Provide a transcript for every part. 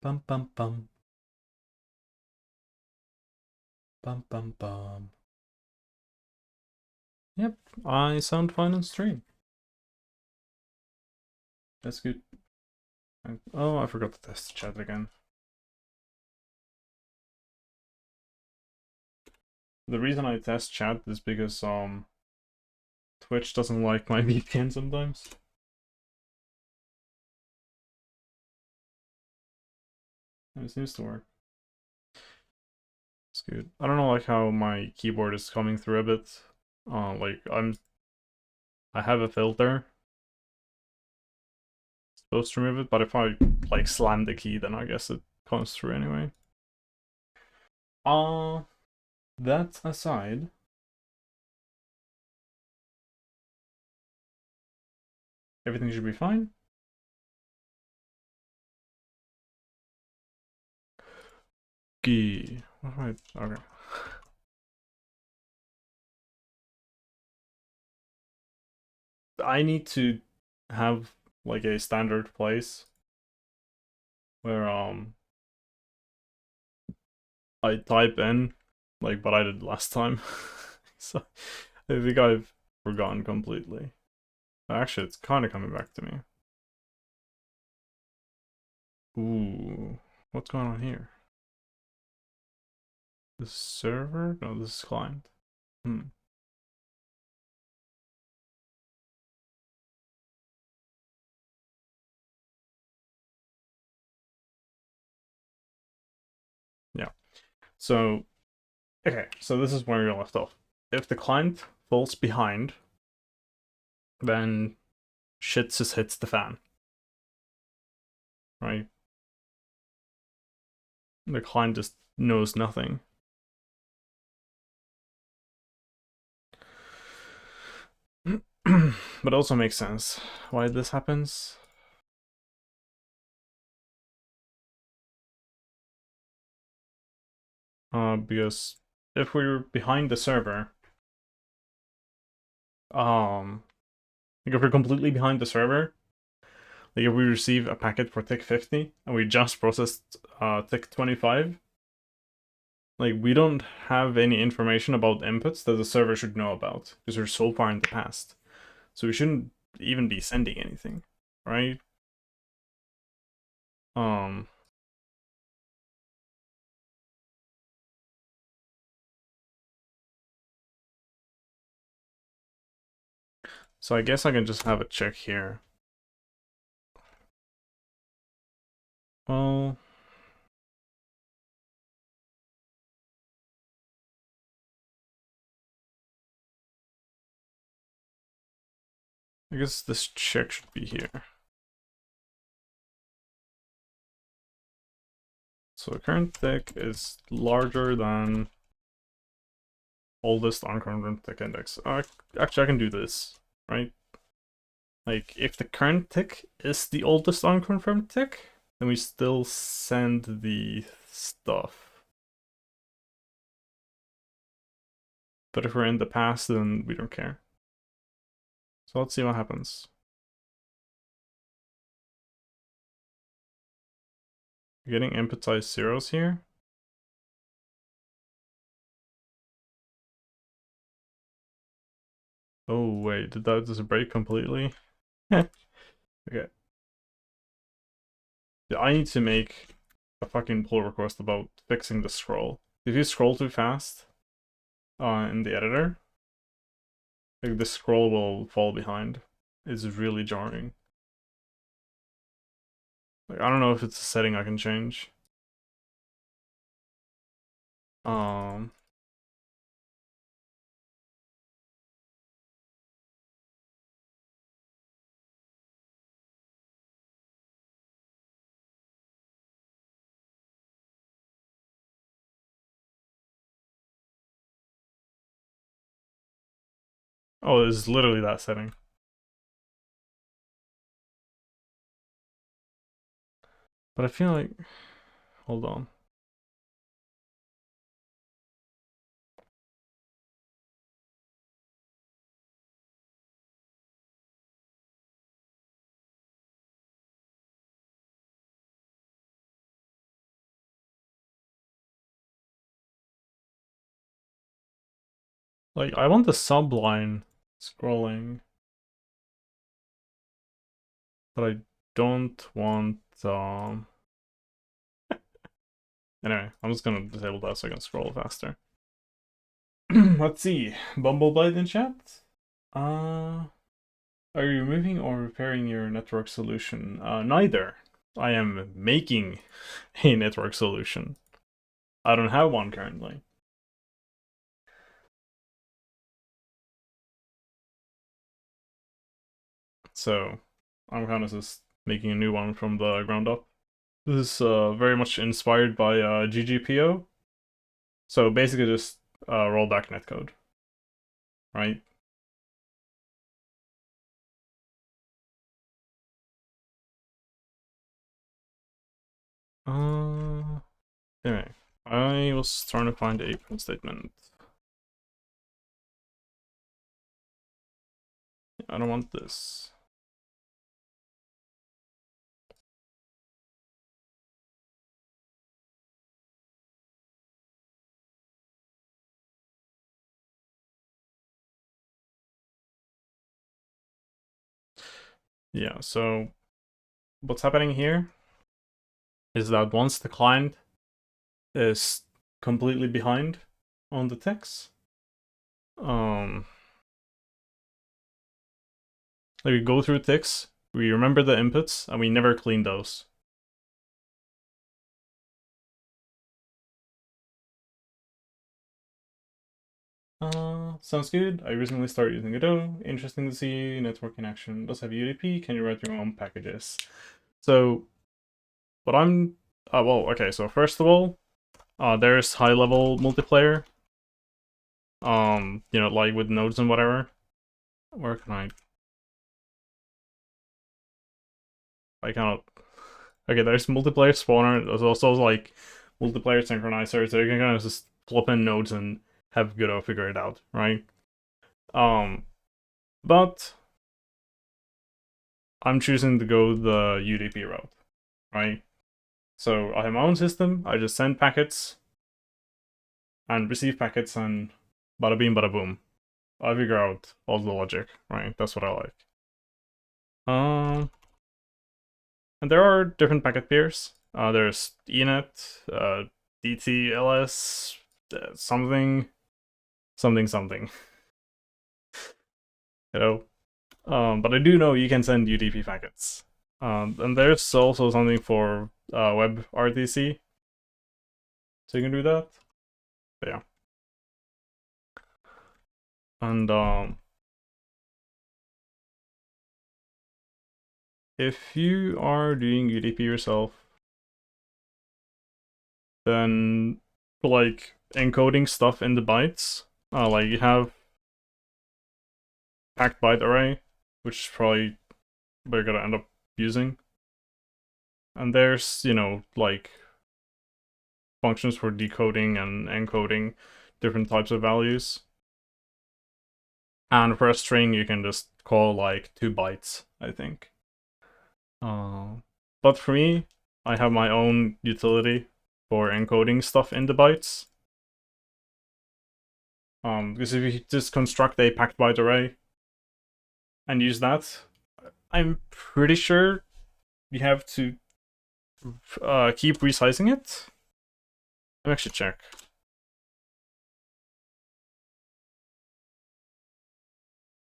Bum bum bum. Bum bum bum. Yep, I sound fine on stream. That's good. Oh, I forgot to test chat again. The reason I test chat is because Twitch doesn't like my VPN sometimes. And it seems to work. It's good. I don't know like how my keyboard is coming through a bit. Like I have a filter supposed to remove it, but if I like slam the key, then I guess it comes through anyway. That aside, everything should be fine. Okay. Okay. I need to have like a standard place where I type in like what I did last time. So I think I've forgotten completely. Actually, it's kind of coming back to me. Ooh, what's going on here? This server? No, this is client. Hmm. Yeah. So, okay, so this is where we left off. If the client falls behind, then shit just hits the fan, right? The client just knows nothing. But also makes sense why this happens. Because if we're behind the server, like if we're completely behind the server, like if we receive a packet for tick 50 and we just processed tick 25, like we don't have any information about inputs that the server should know about because we're so far in the past. So we shouldn't even be sending anything, right? Um, so I guess I can just have a check here. Well, I guess this check should be here. So the current tick is larger than oldest unconfirmed tick index. Actually, I can do this, right? Like, if the current tick is the oldest unconfirmed tick, then we still send the stuff. But if we're in the past, then we don't care. So let's see what happens. We're getting input size zeros here. Oh wait, did that just break completely? Okay. Yeah, I need to make a fucking pull request about fixing the scroll. If you scroll too fast in the editor, like the scroll will fall behind. It's really jarring. Like I don't know if it's a setting I can change. Um oh, it's literally that setting. But I feel like hold on. Like, I want the subline scrolling, but I don't want, anyway, I'm just gonna disable that so I can scroll faster. Let's see. Bumbleblade in chat? Are you removing or repairing your network solution? Neither. I am making a network solution. I don't have one currently. So I'm kind of just making a new one from the ground up. This is very much inspired by GGPO. So basically just rollback netcode, right? Anyway, I was trying to find a print statement. I don't want this. Yeah, so what's happening here is that once the client is completely behind on the ticks, like we go through ticks, we remember the inputs, and we never clean those. Sounds good. I recently started using Godot. Interesting to see network in action. Does have UDP. Can you write your own packages? So, what I'm, well, okay. So first of all, there's high-level multiplayer. You know, like with nodes and whatever. Where can I cannot. Okay, there's multiplayer spawner. There's also like multiplayer synchronizer, so you can kind of just plop in nodes and have Godot figure it out, right? But I'm choosing to go the UDP route, right? So I have my own system. I just send packets and receive packets, and bada beam, bada boom. I figure out all the logic, right? That's what I like. And there are different packet pairs. There's ENET, DTLS, something, something. You know, but I do know you can send UDP packets. And there's also something for WebRTC, so you can do that. But yeah. And if you are doing UDP yourself, then like encoding stuff in the bytes, like you have packed byte array, which is probably what you're gonna end up using. And there's, you know, like functions for decoding and encoding different types of values. And for a string, you can just call like 2 bytes, I think. But for me, I have my own utility for encoding stuff into bytes. Because if you just construct a packed byte array and use that, I'm pretty sure you have to keep resizing it. Let me actually check.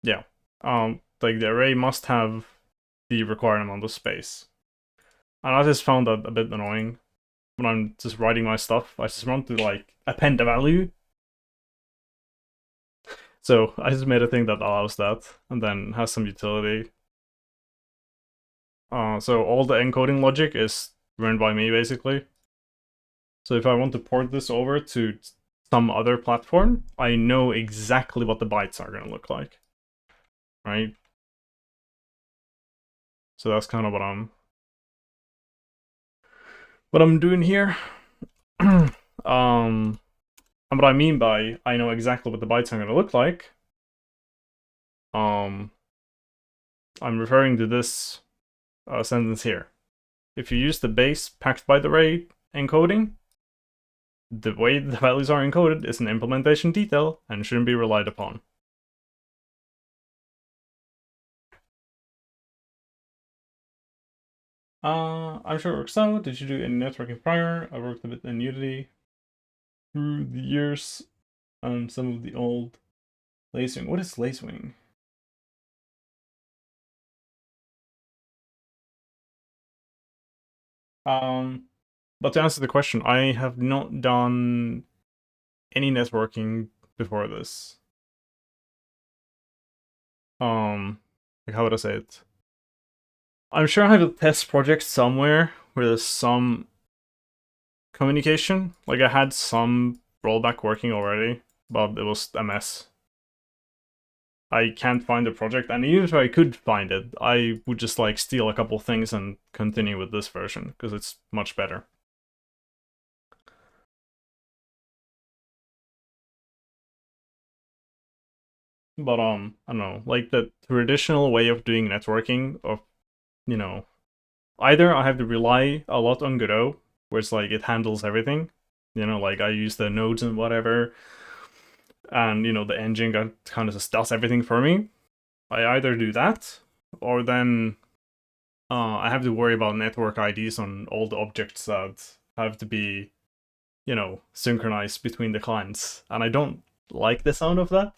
Yeah. Like the array must have the required amount of space. And I just found that a bit annoying when I'm just writing my stuff. I just want to like append a value. So I just made a thing that allows that and then has some utility. So all the encoding logic is run by me basically. So if I want to port this over to some other platform, I know exactly what the bytes are going to look like. Right? So that's kind of what I'm doing here. And what I mean by I know exactly what the bytes are going to look like, I'm referring to this sentence here. If you use the base packed byte array encoding, the way the values are encoded is an implementation detail and shouldn't be relied upon. I'm sure it works out. Did you do any networking prior? I worked a bit in Unity through the years on some of the old lacewing. What is lacewing? But to answer the question, I have not done any networking before this. Like, how would I say it? I'm sure I have a test project somewhere where there's some communication. Like, I had some rollback working already, but it was a mess. I can't find the project, and even if I could find it, I would just like steal a couple things and continue with this version, because it's much better. But I don't know, like the traditional way of doing networking of, you know, either I have to rely a lot on Godot, where it's like it handles everything, you know, like I use the nodes and whatever, and you know the engine kind of just does everything for me. I either do that, or then I have to worry about network IDs on all the objects that have to be, you know, synchronized between the clients, and I don't like the sound of that.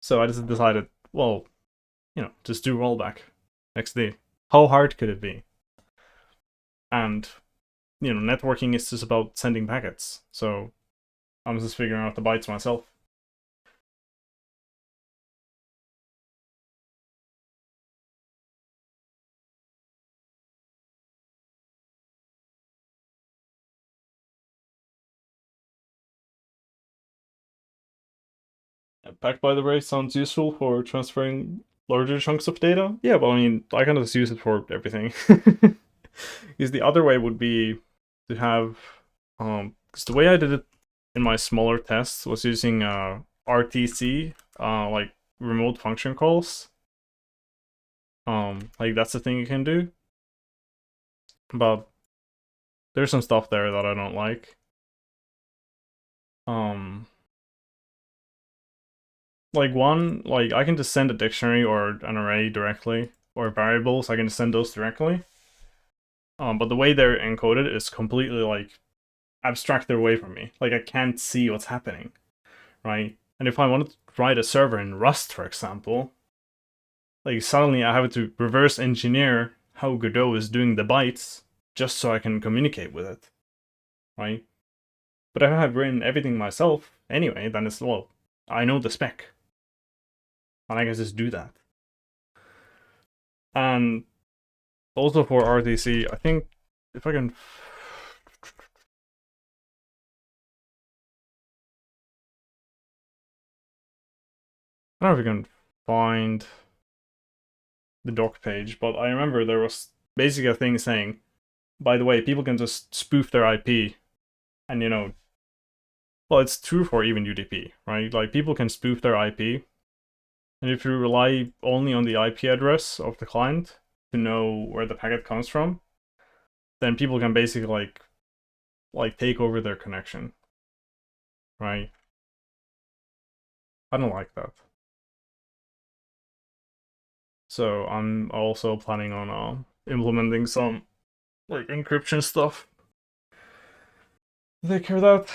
So I just decided, well, you know, just do rollback XD. How hard could it be? And you know, networking is just about sending packets. So I'm just figuring out the bytes myself. Pack, by the way, sounds useful for transferring larger chunks of data. Yeah, but I mean, I can just use it for everything. Because the other way would be to have, because the way I did it in my smaller tests was using RTC, like remote function calls. Like that's the thing you can do. But there's some stuff there that I don't like. Like one, like I can just send a dictionary or an array directly, or variables, I can just send those directly. But the way they're encoded is completely like abstracted away from me. Like I can't see what's happening, right? And if I wanted to write a server in Rust, for example, like suddenly I have to reverse engineer how Godot is doing the bytes just so I can communicate with it, right? But if I have written everything myself anyway, then it's, well, I know the spec, and I can just do that. And also for RTC, I think if I can, I don't know if we can find the doc page, but I remember there was basically a thing saying, by the way, people can just spoof their IP, and you know, well, it's true for even UDP, right? Like people can spoof their IP, and if you rely only on the IP address of the client to know where the packet comes from, then people can basically like take over their connection, right? I don't like that. So I'm also planning on implementing some like encryption stuff to take care of that.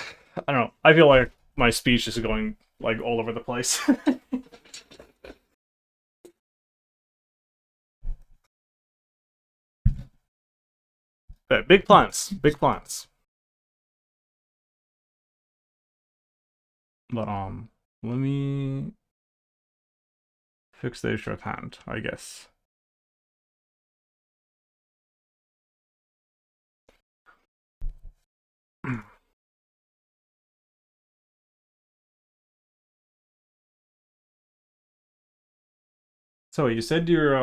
I don't know. I feel like my speech is going like all over the place. But big plans, big plans. But let me fix the issue at hand, I guess. So you said you're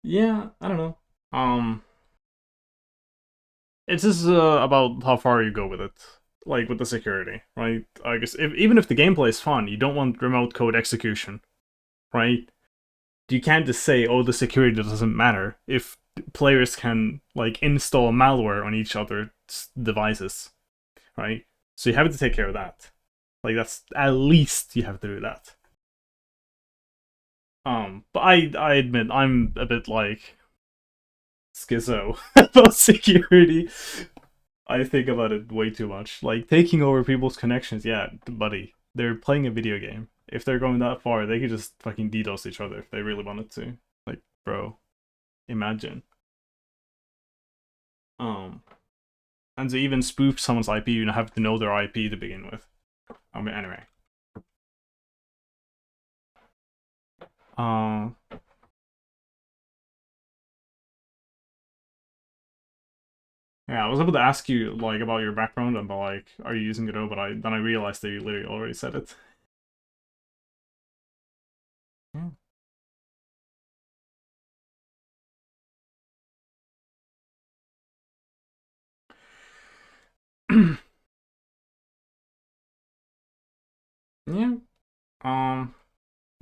yeah, I don't know. It's just about how far you go with it, like with the security, right? I guess even if the gameplay is fun, you don't want remote code execution. right? You can't just say, oh, the security doesn't matter if players can like install malware on each other's devices, right? So you have to take care of that. Like that's at least you have to do that. But I admit I'm a bit like schizo about security. I think about it way too much. Like taking over people's connections, yeah, buddy. They're playing a video game. If they're going that far, they could just fucking DDoS each other if they really wanted to. Like, bro, imagine. Um, and to even spoof someone's IP, you have to know their IP to begin with. I mean, anyway. Uh, yeah, I was able to ask you like about your background and about like, are you using Godot? But then I realized that you literally already said it. Yeah. Yeah. Um.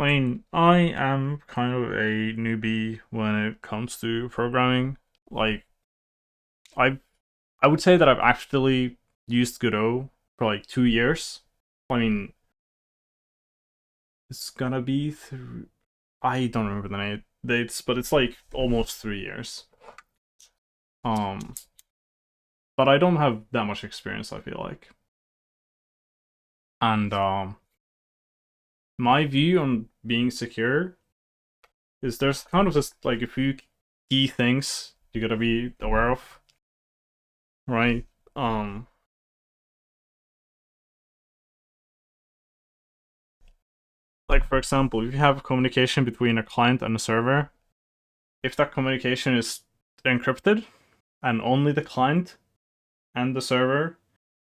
I mean, I am kind of a newbie when it comes to programming. Like, I I would say that I've actually used Godot for like 2 years. I mean, it's gonna be I don't remember the dates, but it's like almost 3 years. Um, but I don't have that much experience, I feel like. And my view on being secure is there's kind of just like a few key things you gotta be aware of, right? Like for example, if you have communication between a client and a server, if that communication is encrypted and only the client and the server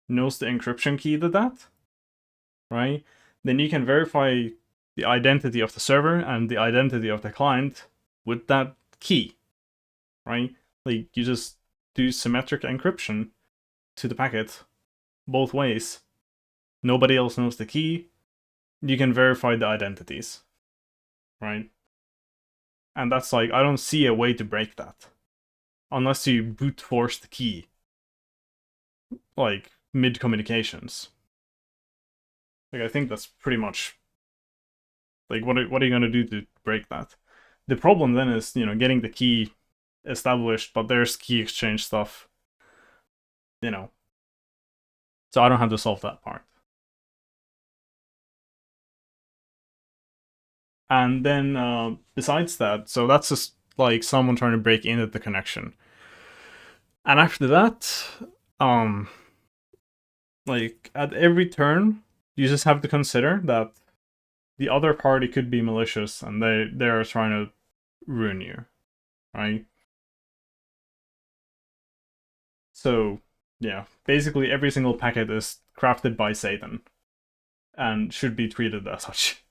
knows the encryption key to that, right? Then you can verify the identity of the server and the identity of the client with that key, right? Like you just do symmetric encryption to the packet both ways. Nobody else knows the key. You can verify the identities, right? And that's like, I don't see a way to break that. Unless you brute force the key, like mid communications. Like, I think that's pretty much like what are you gonna do to break that? The problem then is, getting the key established, but there's key exchange stuff, you know. So I don't have to solve that part. And then besides that, so that's just like someone trying to break into the connection. And after that, um, like at every turn, you just have to consider that the other party could be malicious and they're trying to ruin you, right? So yeah, basically every single packet is crafted by Satan and should be treated as such.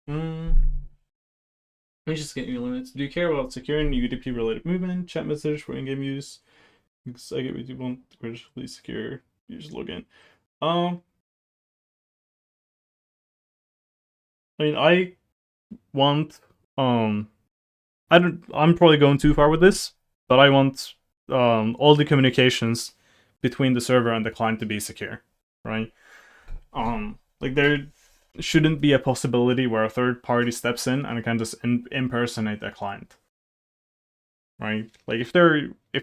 Mm, let me just get your limits. Do you care about securing UDP related movement, chat message for in-game use? Because I get what you want to critically secure. You just log in. Um, I mean, I want I don't. I'm probably going too far with this, but I want all the communications between the server and the client to be secure, right? Like there shouldn't be a possibility where a third party steps in and can just impersonate a client, right? Like if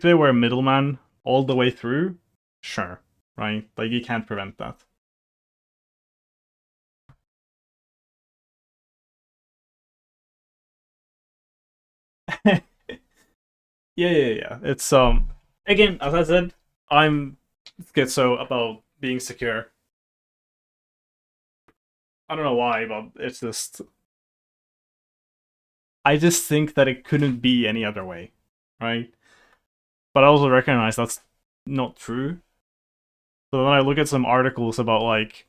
they were a middleman all the way through, sure, right? Like you can't prevent that. Yeah, yeah. It's again, as I said, I'm schizo about being secure. I don't know why, but it's just I just think that it couldn't be any other way, right? But I also recognize that's not true. So then I look at some articles about like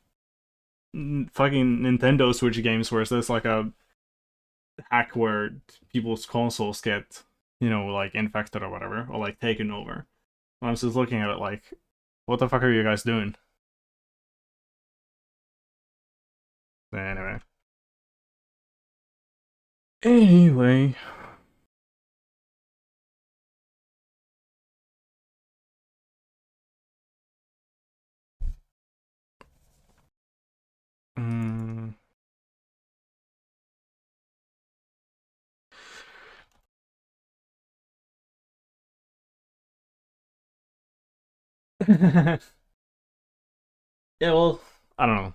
fucking Nintendo Switch games where there's like a hack where people's consoles get, like infected or whatever, or like taken over. I was just looking at it like, what the fuck are you guys doing? Anyway. Anyway. Mm. Yeah, well, I don't know.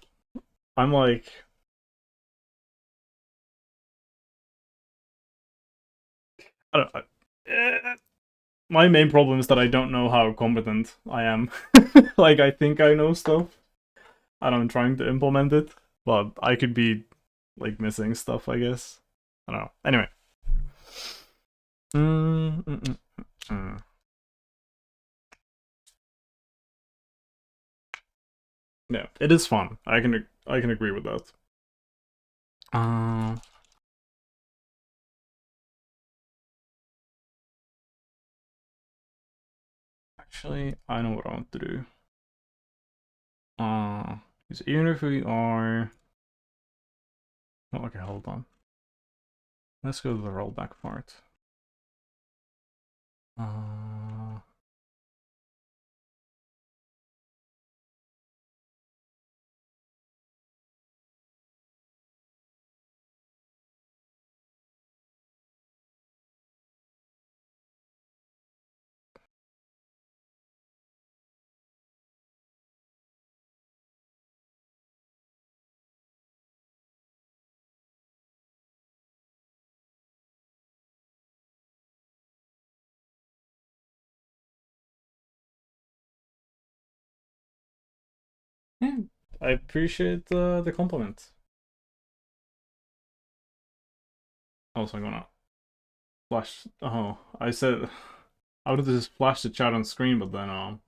I'm like, I don't. My main problem is that I don't know how competent I am. Like, I think I know stuff, and I'm trying to implement it, but I could be like missing stuff, I guess. I don't know. Anyway. Mm, mm, mm, mm. Yeah, it is fun. I can agree with that. Uh, Actually, I know what I want to do. Because even if we are, oh, okay, hold on. Let's go to the rollback part. Uh, yeah, I appreciate the compliment. Also, I'm gonna flash. Oh, I said I would have just flashed the chat on screen, but then I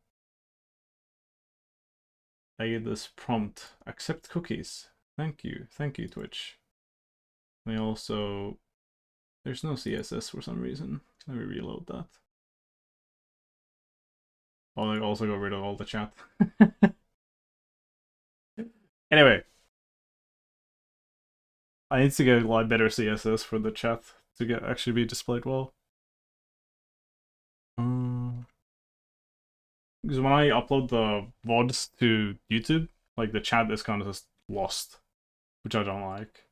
get this prompt: accept cookies. Thank you, Twitch. We also there's no CSS for some reason. Let me reload that. I'll also go rid of all the chat. Anyway, I need to get a lot better CSS for the chat to get actually be displayed well. Because when I upload the VODs to YouTube, like the chat is kind of just lost, which I don't like.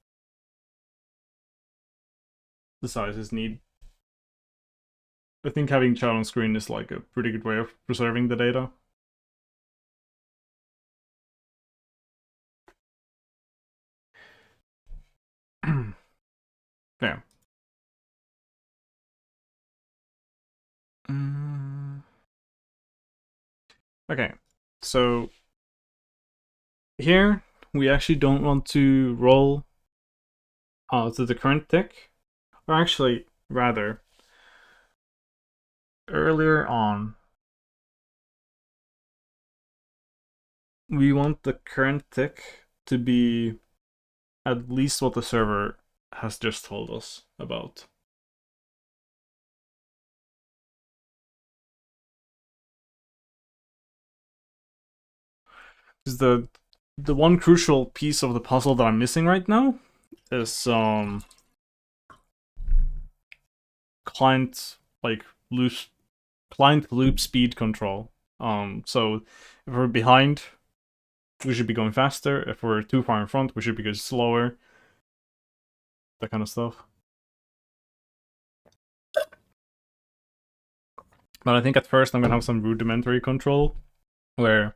The sizes need. I think having chat on screen is like a pretty good way of preserving the data. Yeah. Okay, so here we actually don't want to roll to the current tick, or actually, rather, earlier on, we want the current tick to be at least what the server has just told us about. Because the one crucial piece of the puzzle that I'm missing right now is client like loop client loop speed control. So if we're behind, we should be going faster. If we're too far in front, we should be going slower. That kind of stuff. But I think at first I'm gonna have some rudimentary control where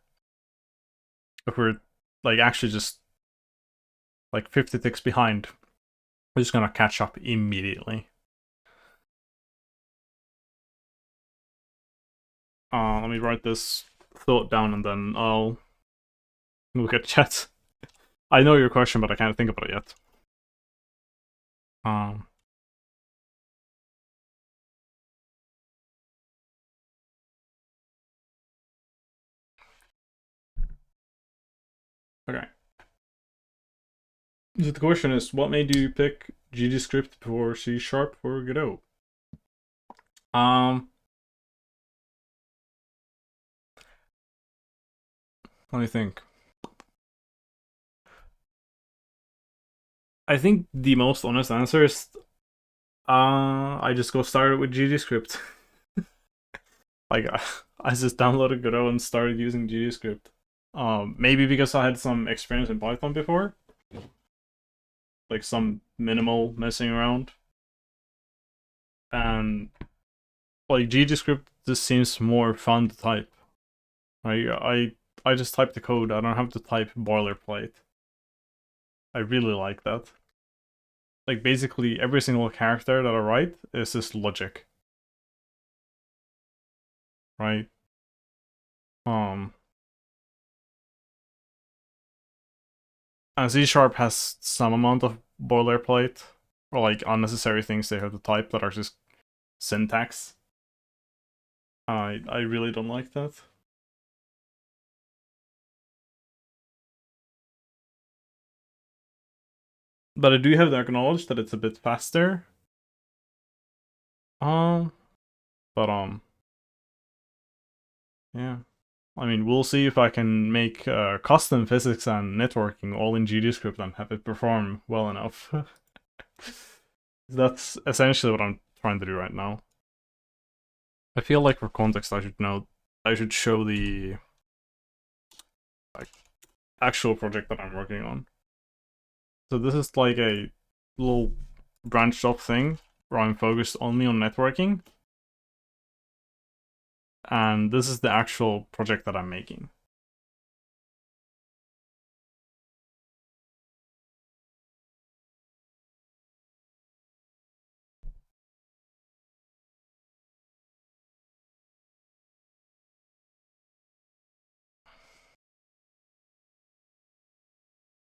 if we're like actually just like 50 ticks behind, we're just gonna catch up immediately. Let me write this thought down and then I'll look at chat. I know your question, but I can't think about it yet. Um, okay. So the question is, what made you pick GDScript for C# for Godot? Let me think. I think the most honest answer is I just go started with GDScript. Like I just downloaded Godot and started using GDScript. Maybe because I had some experience in Python before, like some minimal messing around, and like GGScript just seems more fun to type. I just type the code. I don't have to type boilerplate. I really like that. Like basically every single character that I write is just logic, right? Um, and C# has some amount of boilerplate or like unnecessary things they have to type that are just syntax. I really don't like that. But I do have to acknowledge that it's a bit faster. Um, but yeah. I mean, we'll see if I can make custom physics and networking all in GDScript and have it perform well enough. That's essentially what I'm trying to do right now. I feel like for context, I should show the like actual project that I'm working on. So this is like a little branched off thing where I'm focused only on networking. And this is the actual project that I'm making.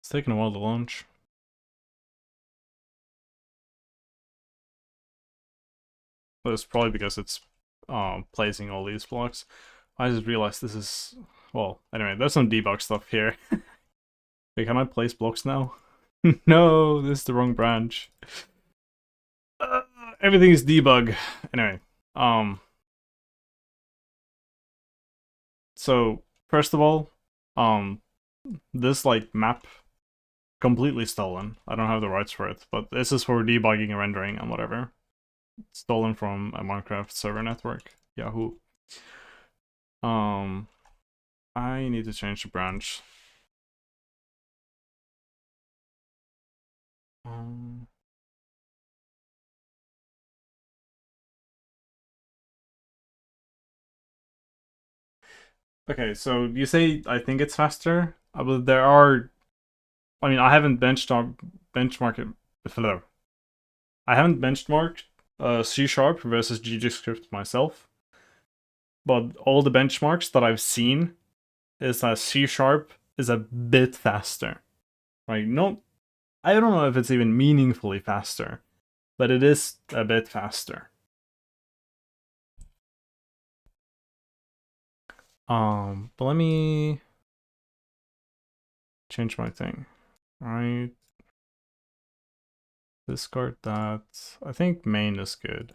It's taking a while to launch. But it's probably because it's placing all these blocks. I just realized this is... Well, anyway, there's some debug stuff here. Wait, can I place blocks now? No, this is the wrong branch. Everything is debug. Anyway, so first of all, this like map completely stolen. I don't have the rights for it, but this is for debugging and rendering and whatever. It's stolen from a Minecraft server network. Yahoo. I need to change the branch. Okay, so you say I think it's faster, but there are. I mean, I haven't benchmarked it. I haven't benchmarked C# versus GGScript myself, but all the benchmarks that I've seen is that C# is a bit faster. Right? No, I don't know if it's even meaningfully faster, but it is a bit faster. But let me change my thing. Right. Discard that. I think main is good.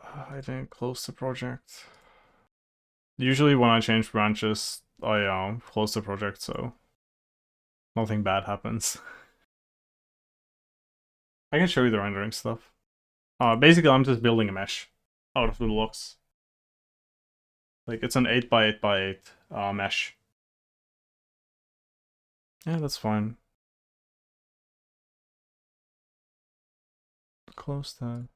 I didn't close the project. Usually when I change branches, I close the project, so nothing bad happens. I can show you the rendering stuff. Basically, I'm just building a mesh out of the blocks. Like, it's an 8x8x8 mesh. Yeah, that's fine. Close that.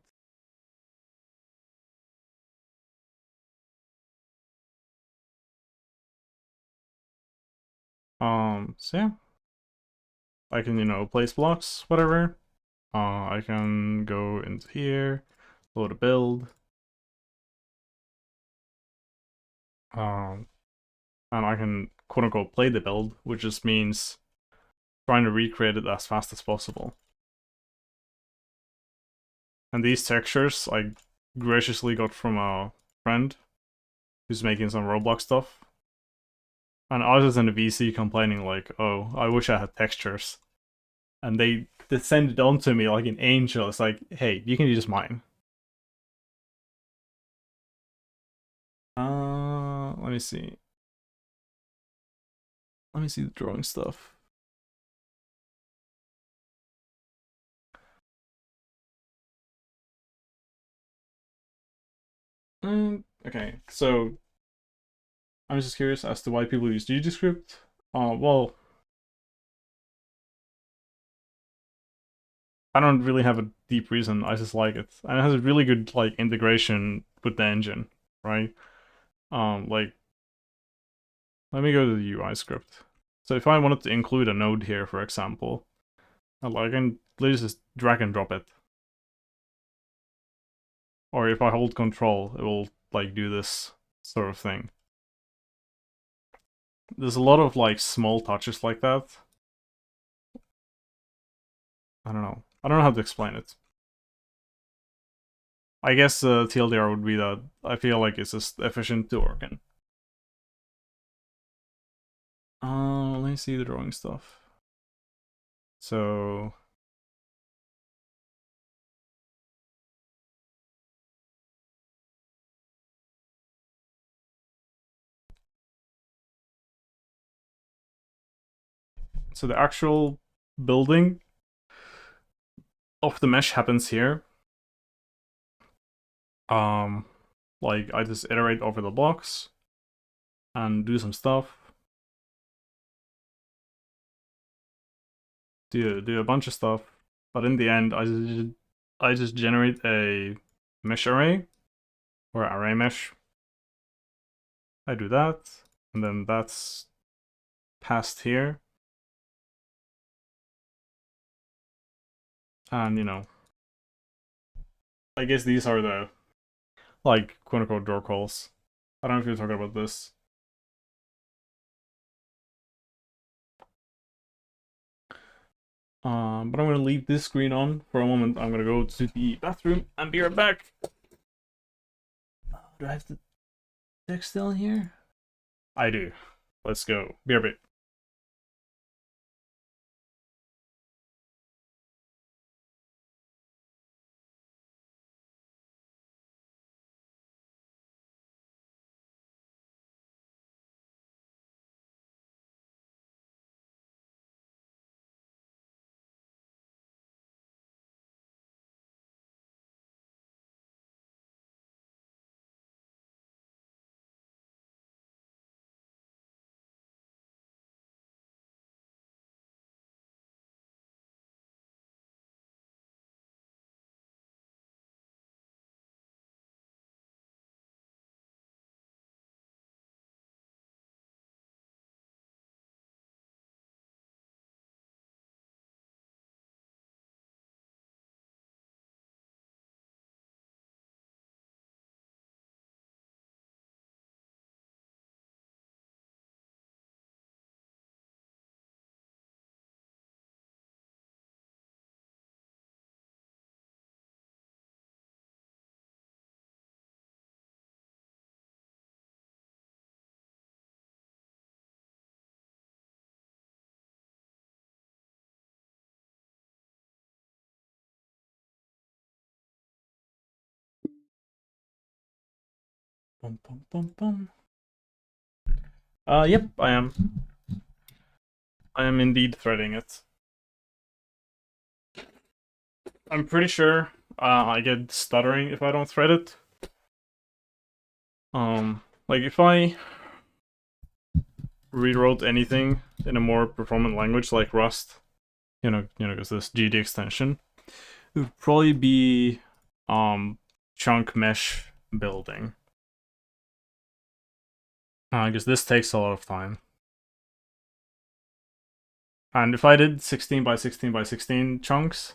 So yeah. I can, place blocks, whatever. I can go into here, load a build. And I can quote unquote play the build, which just means trying to recreate it as fast as possible. And these textures I graciously got from a friend who's making some Roblox stuff. And I was in the VC complaining like, oh, I wish I had textures. And they descended onto me like an angel. It's like, hey, you can use mine. Let me see. Let me see the drawing stuff. Okay, so I'm just curious as to why people use GGScript. Well, I don't really have a deep reason. I just like it, and it has a really good like integration with the engine, right? Like let me go to the UI script. So if I wanted to include a node here, for example, I can literally just drag and drop it. Or if I hold control, it will like do this sort of thing. There's a lot of like small touches like that. I don't know. I don't know how to explain it. I guess TLDR would be that I feel like it's just efficient to work in. Let me see the drawing stuff. So the actual building of the mesh happens here. Like I just iterate over the blocks and do some stuff. Do a bunch of stuff, but in the end, I just generate a mesh array or array mesh. I do that, and then that's passed here, and you know, I guess these are the like quote unquote door calls. I don't know if you're talking about this. But I'm gonna leave this screen on for a moment. I'm gonna go to the bathroom and be right back. Do I have the text still here? I do. Let's go. Be right back. Bum, bum, bum, bum. Yep, I am. I am indeed threading it. I'm pretty sure I get stuttering if I don't thread it. Like if I rewrote anything in a more performant language like Rust, because this GD extension, it would probably be chunk mesh building. Because this takes a lot of time. And if I did 16 by 16 by 16 chunks,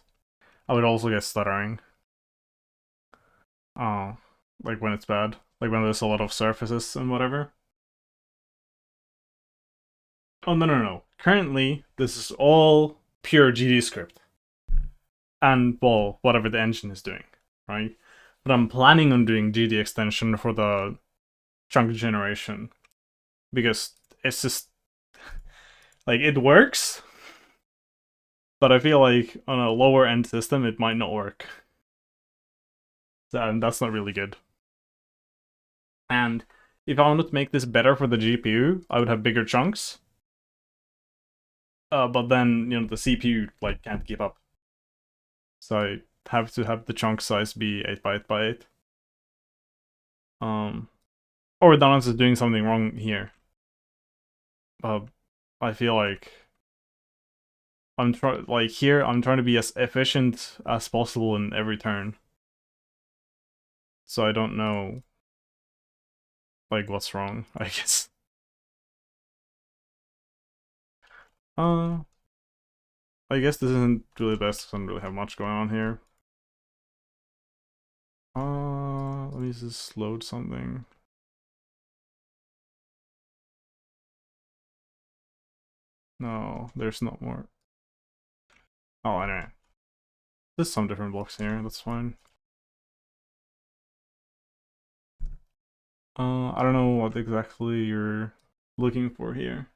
I would also get stuttering. Like when it's bad. Like when there's a lot of surfaces and whatever. Oh, no. Currently, this is all pure GDScript. And, well, whatever the engine is doing, right? But I'm planning on doing GD extension for the chunk generation. Because it's just... like, it works. But I feel like on a lower end system, it might not work. And that's not really good. And if I wanted to make this better for the GPU, I would have bigger chunks. But then, you know, the CPU like can't keep up. So I have to have the chunk size be 8 by 8 by 8. Or Donald's is doing something wrong here. I feel like I'm trying to be as efficient as possible in every turn. So I don't know like what's wrong, I guess. Uh I guess this isn't really best because I don't really have much going on here. Let me just load something. No, there's not more. Oh, anyway. There's some different blocks here, that's fine. I don't know what exactly you're looking for here.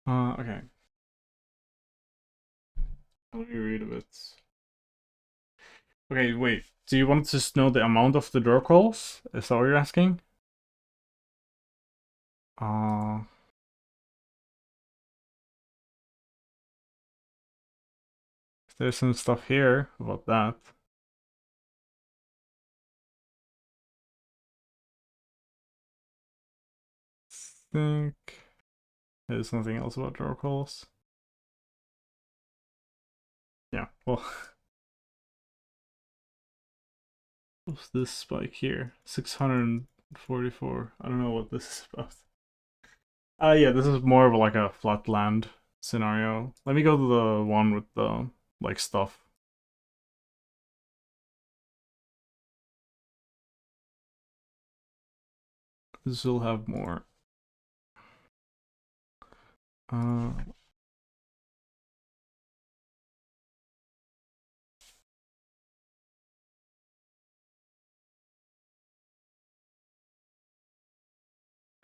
Okay. Let me read a bit. Okay, wait. Do you want to just know the amount of the draw calls? Is that what you're asking? Uh, there's some stuff here about that. I think there's nothing else about draw calls. Yeah, well. What's this spike here? 644. I don't know what this is about. Yeah, this is more of like a flatland scenario. Let me go to the one with the like stuff. This will have more. Uh,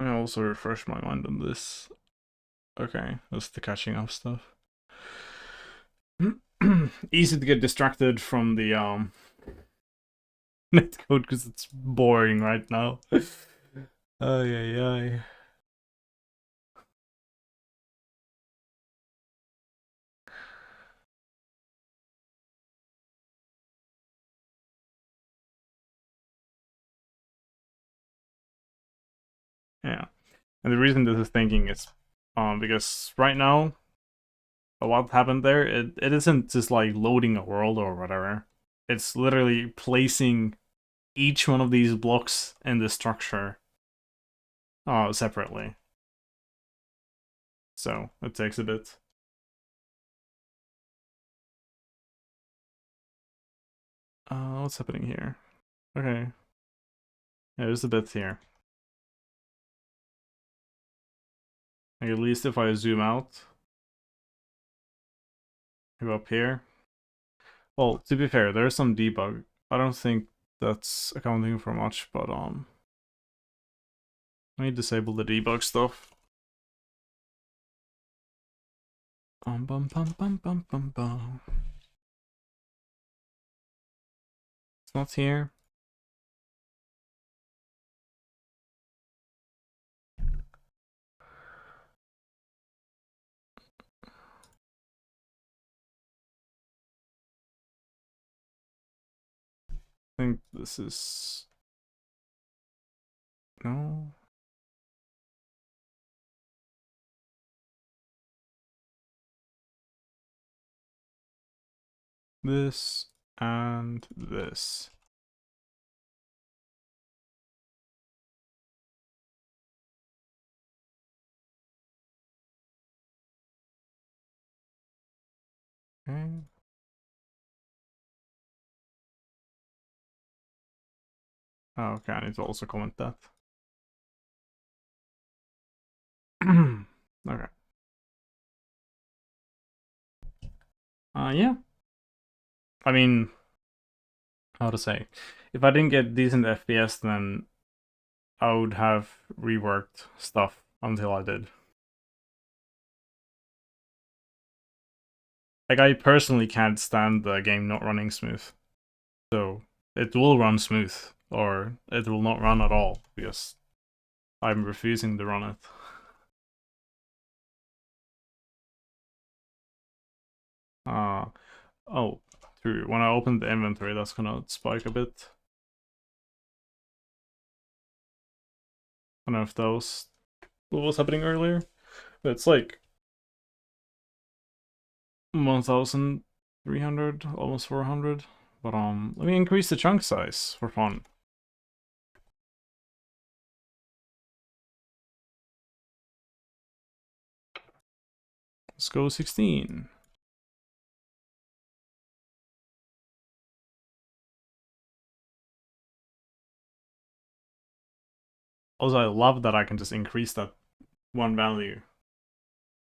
I also refresh my mind on this. Okay, that's the catching up stuff. Easy to get distracted from the netcode because it's boring right now. Ay ay ay. Yeah, and the reason this is thinking is because right now what happened there, it isn't just like loading a world or whatever. It's literally placing each one of these blocks in the structure separately. So it takes a bit. What's happening here? Okay. Yeah, there's a bit here. Like at least if I zoom out, go up here. Well, to be fair, there's some debug. I don't think that's accounting for much, but let me disable the debug stuff. Bum bum bum bum bum bum bum. It's not here. I think this is no. This and this. Okay. Oh, okay, I need to also comment that. Okay. Yeah. I mean, how to say? If I didn't get decent FPS, then I would have reworked stuff until I did. Like, I personally can't stand the game not running smooth. So, it will run smooth, or it will not run at all, because I'm refusing to run it. Oh, true. When I open the inventory, that's gonna spike a bit. I don't know if that was what was happening earlier, but it's like 1,300, almost 400. But let me increase the chunk size for fun. Let's go 16. Also, I love that I can just increase that one value,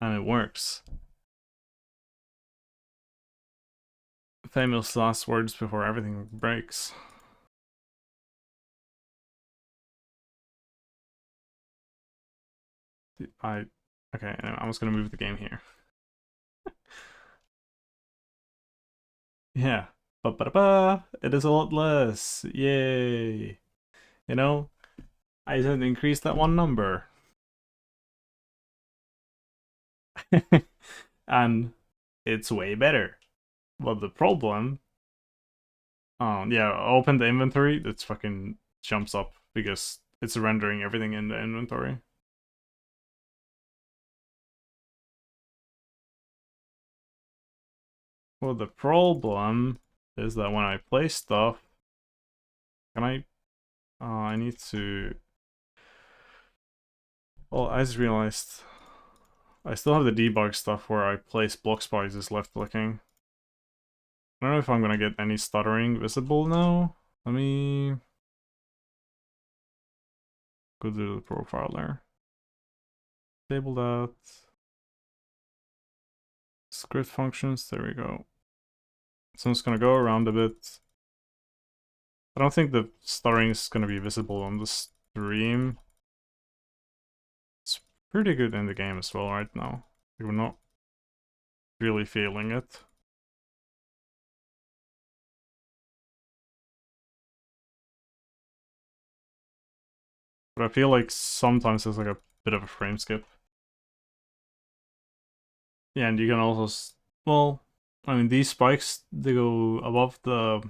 and it works. Famous last words before everything breaks. Okay, anyway, I'm just gonna move the game here. Yeah. Ba-ba-da-ba! It is a lot less. Yay. You know, I didn't increase that one number. And it's way better. But the problem, yeah, open the inventory, it fucking jumps up because it's rendering everything in the inventory. Well, the problem is that when I place stuff, I need to, well, I just realized I still have the debug stuff where I place block spices left clicking. I don't know if I'm gonna get any stuttering visible now. Let me go to the profiler. Disable that. Script functions, there we go. So I'm just gonna go around a bit. I don't think the stuttering is gonna be visible on the stream. It's pretty good in the game as well right now. We're not really feeling it. But I feel like sometimes there's like a bit of a frame skip. Yeah, and you can also, well, I mean, these spikes, they go above the,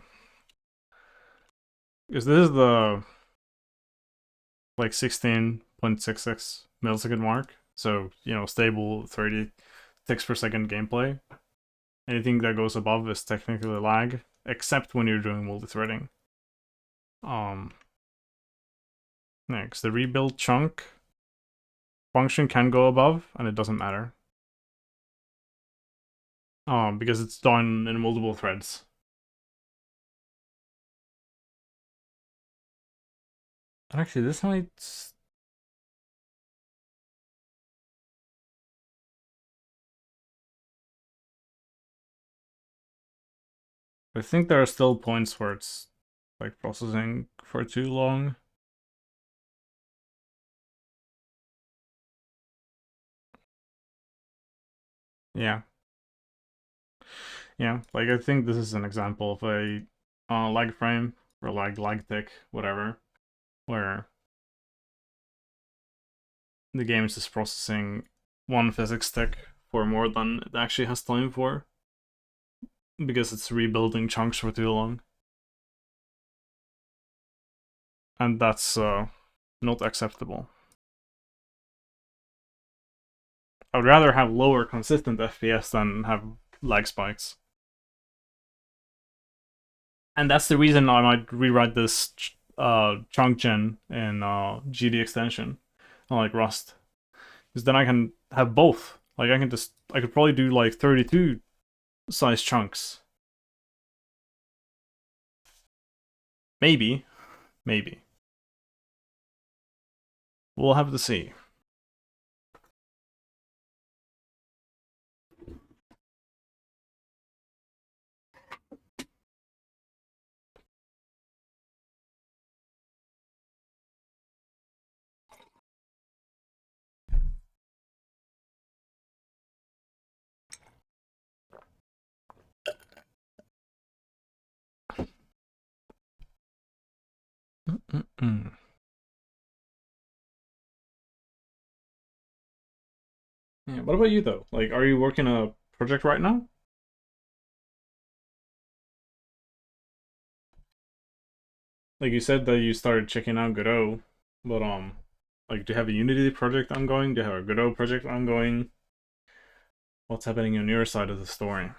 because this is the, like, 16.66 millisecond mark. So, you know, stable 30 ticks per second gameplay. Anything that goes above is technically lag, except when you're doing multi-threading. Next, the rebuild chunk function can go above, and it doesn't matter. Because it's done in multiple threads. Actually, this might... I think there are still points where it's like processing for too long. Yeah. Yeah, like I think this is an example of a lag frame, or lag tick, whatever, where the game is just processing one physics tick for more than it actually has time for, because it's rebuilding chunks for too long. And that's not acceptable. I would rather have lower consistent FPS than have lag spikes. And that's the reason I might rewrite this chunk gen in GD extension, like Rust. Because then I can have both. Like I could probably do like 32 size chunks. Maybe. Maybe. We'll have to see. Mm-mm. Yeah, what about you though? Like, are you working a project right now? Like you said that you started checking out Godot, but like, do you have a Unity project ongoing? Do you have a Godot project ongoing? What's happening on your side of the story?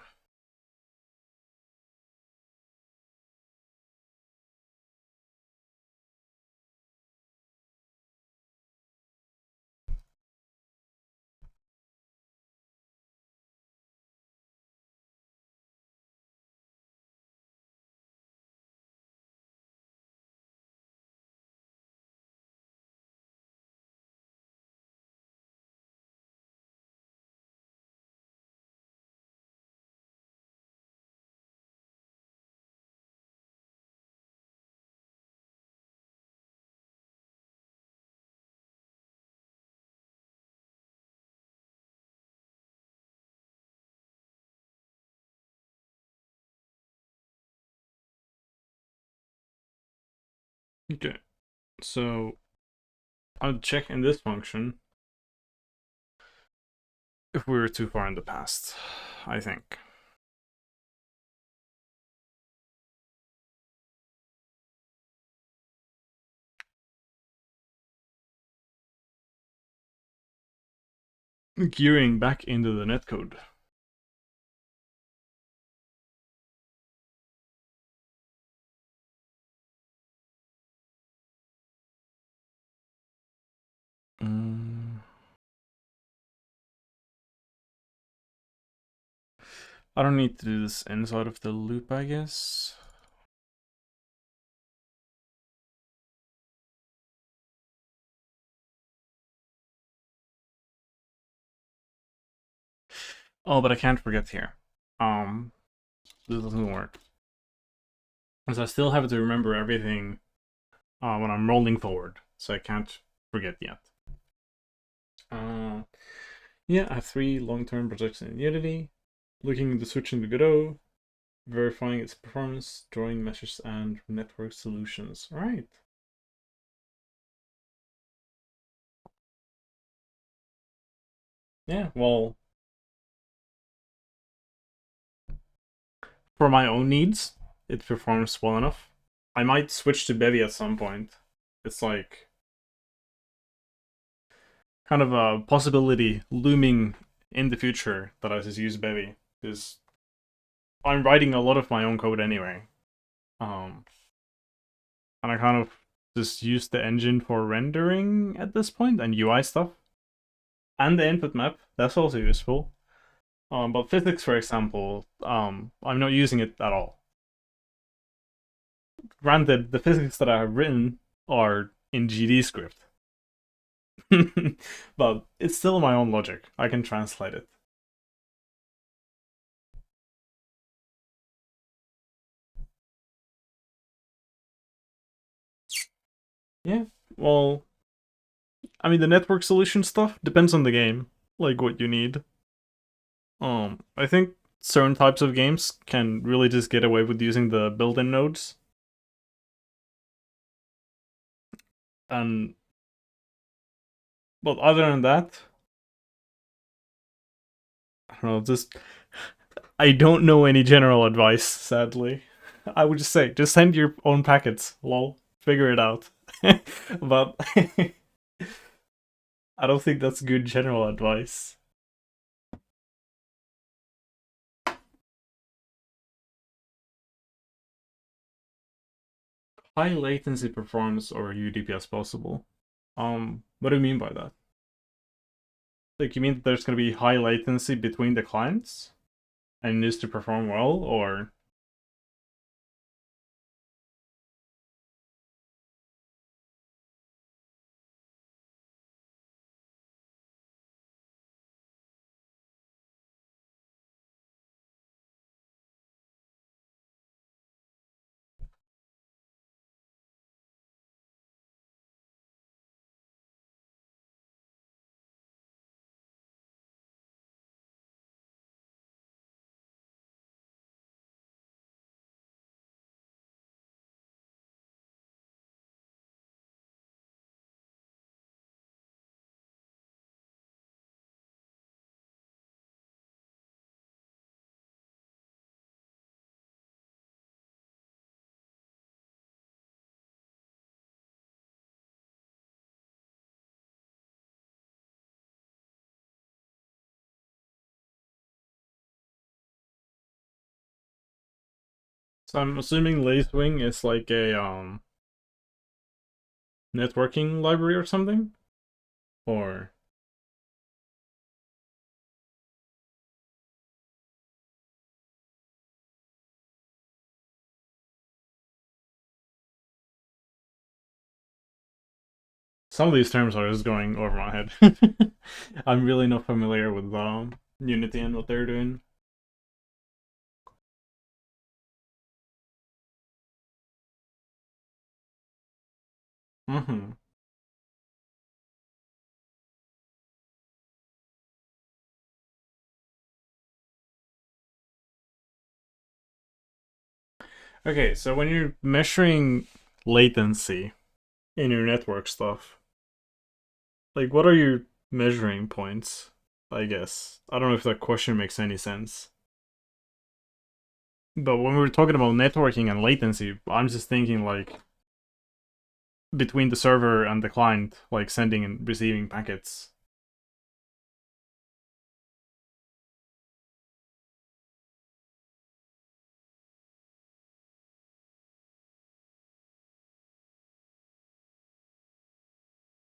Okay, so I'll check in this function if we were too far in the past, I think. Gearing back into the netcode. Mm, I don't need to do this inside of the loop, I guess. Oh, but I can't forget here. Um, this doesn't work. Because I still have to remember everything when I'm rolling forward, so I can't forget yet. Uh, yeah, I have 3 long-term projects in Unity, looking into switching to Godot, verifying its performance, drawing meshes, and network solutions. All right. Yeah, well, for my own needs, it performs well enough. I might switch to Bevy at some point. It's like kind of a possibility looming in the future that I just use Bevy because I'm writing a lot of my own code anyway. Um, and I kind of just use the engine for rendering at this point and UI stuff, and the input map. That's also useful. But physics, for example, I'm not using it at all. Granted, the physics that I have written are in GDScript, but it's still my own logic. I can translate it. Yeah. Well, I mean, the network solution stuff depends on the game, like what you need. I think certain types of games can really just get away with using the built-in nodes, and but other than that, I don't know. Just I don't know any general advice. Sadly, I would just say just send your own packets. Lol, figure it out. But I don't think that's good general advice. High latency performance or UDP as possible. What do you mean by that? Like, you mean that there's going to be high latency between the clients and it needs to perform well, or So I'm assuming Lacewing is like a networking library or something? Or some of these terms are just going over my head. I'm really not familiar with Unity and what they're doing. Mm-hmm. Okay, so when you're measuring latency in your network stuff, like what are your measuring points? I guess. I don't know if that question makes any sense. But when we were talking about networking and latency, I'm just thinking like between the server and the client, like sending and receiving packets.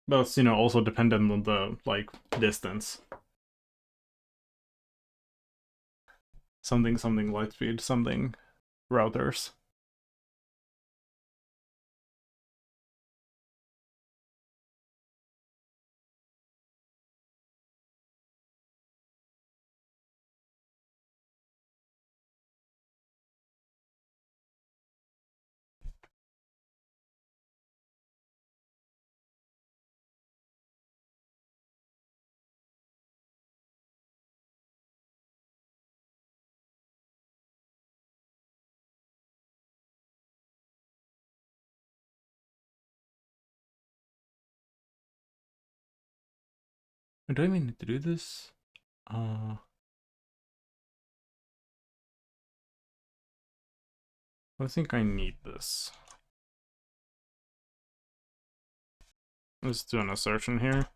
But it's, also dependent on the like distance. Something light speed, something routers. Do I even need to do this? I think I need this. Let's do an assertion here.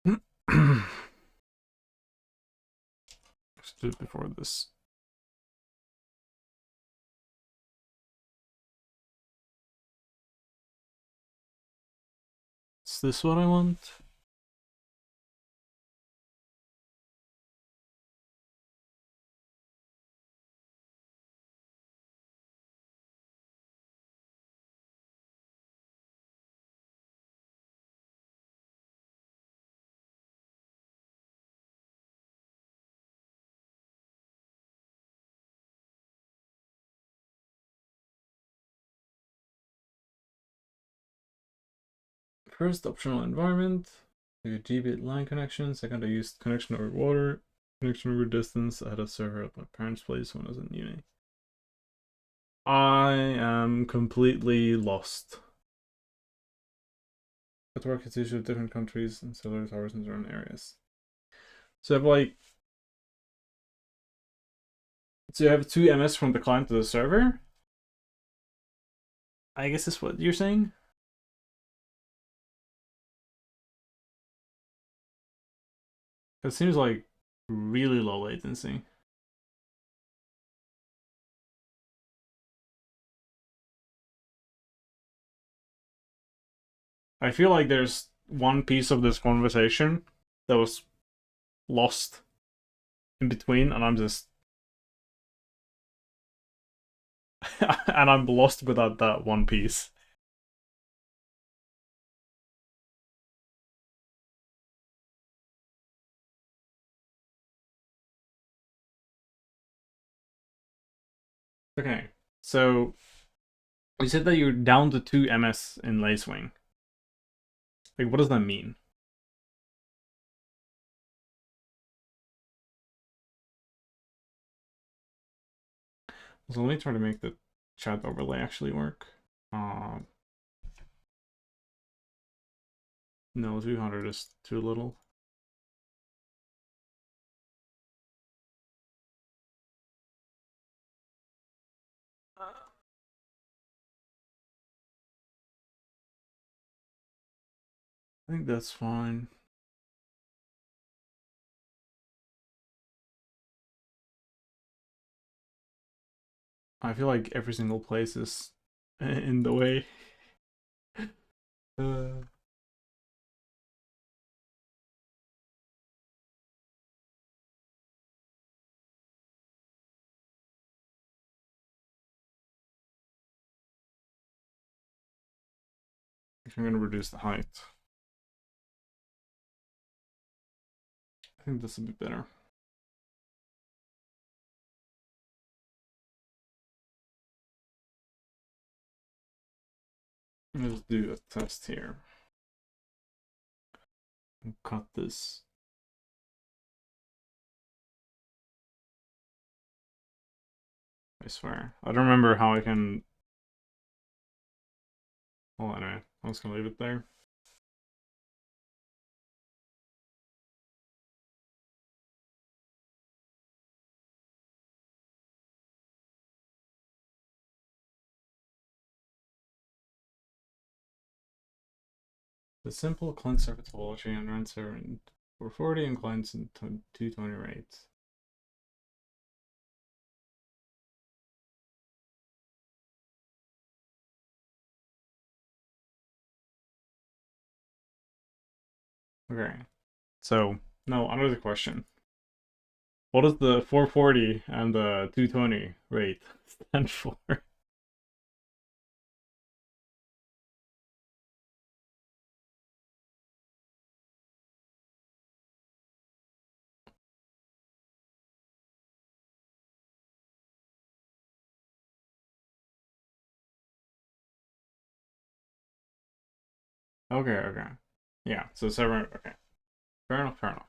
Let's do it before this. Is this what I want? First, optional environment. The Gbit line connection. Second, I used connection over water. Connection over distance. I had a server at my parents' place when I was in uni. I am completely lost. Network is usually different countries and cellular towers in certain areas. So you have like, so you have two MS from the client to the server. I guess is what you're saying. It seems like really low latency. I feel like there's one piece of this conversation that was lost in between, and I'm just and I'm lost without that one piece. Okay, so you said that you're down to 2 MS in Lacewing. Like, what does that mean? So let me try to make the chat overlay actually work. No, 200 is too little. I think that's fine. I feel like every single place is in the way. Uh, I'm gonna reduce the height. I think this will be better. Let's do a test here. Cut this. I swear. I don't remember how I can. Well, anyway, I'm just gonna leave it there. The simple client server topology and run server in 440 and clients in 220 rates. Okay. So, no, another question. What does the 440 and the 220 rate stand for? Okay, okay. Yeah, so server, okay. Fair enough, fair enough.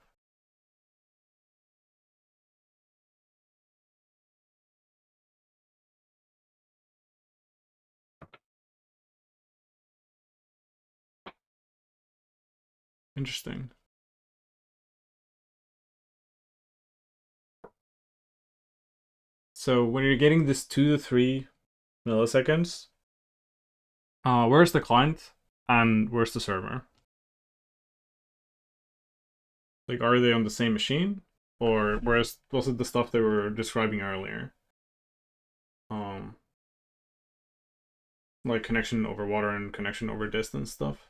Interesting. So when you're getting this 2 to 3 milliseconds, where's the client and where's the server? Like, are they on the same machine? Or whereas was it the stuff they were describing earlier? Um, like connection over water and connection over distance stuff.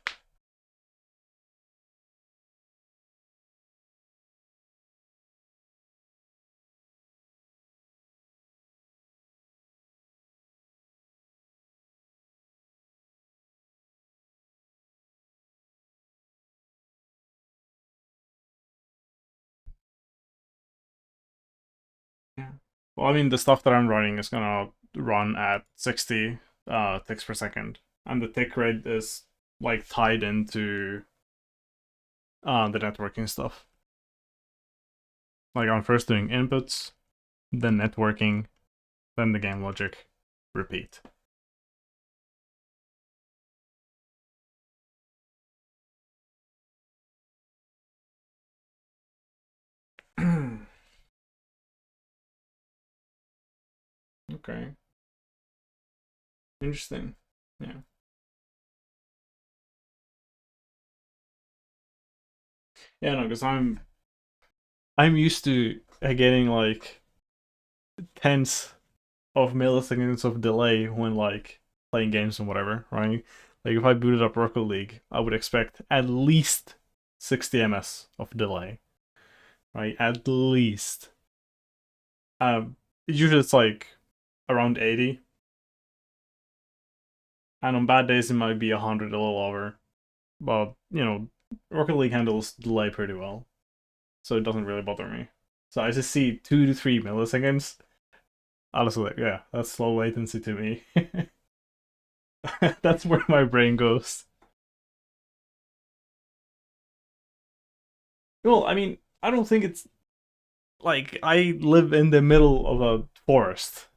Yeah. Well, I mean, the stuff that I'm running is gonna run at 60 ticks per second, and the tick rate is like tied into the networking stuff. Like I'm first doing inputs, then networking, then the game logic, repeat. Okay, interesting. Yeah, yeah, no, because I'm used to getting like tenths of milliseconds of delay when like playing games and whatever, right? Like if I booted up Rocket League, I would expect at least 60 ms of delay, right? At least. Usually it's like around 80, and on bad days it might be 100, a little over. But you know, Rocket League handles delay pretty well, so it doesn't really bother me. So I just see 2 to 3 milliseconds. Honestly, like, yeah, that's slow latency to me. That's where my brain goes. Well, I mean, I don't think it's like I live in the middle of a forest,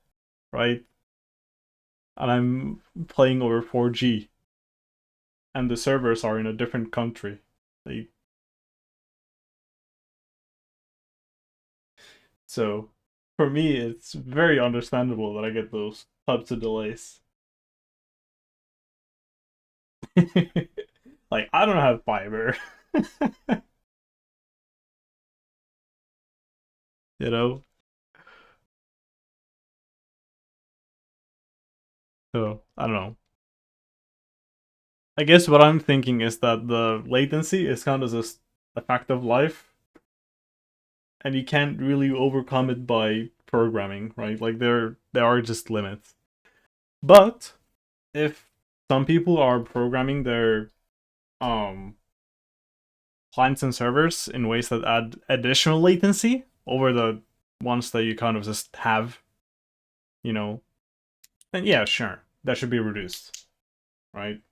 right? And I'm playing over 4G, and the servers are in a different country. Like, so for me, it's very understandable that I get those types of delays. Like, I don't have fiber, you know? So I don't know. I guess what I'm thinking is that the latency is kind of just a fact of life, and you can't really overcome it by programming, right? Like there are just limits. But if some people are programming their um clients and servers in ways that add additional latency over the ones that you kind of just have, you know, then yeah, sure, that should be reduced, right?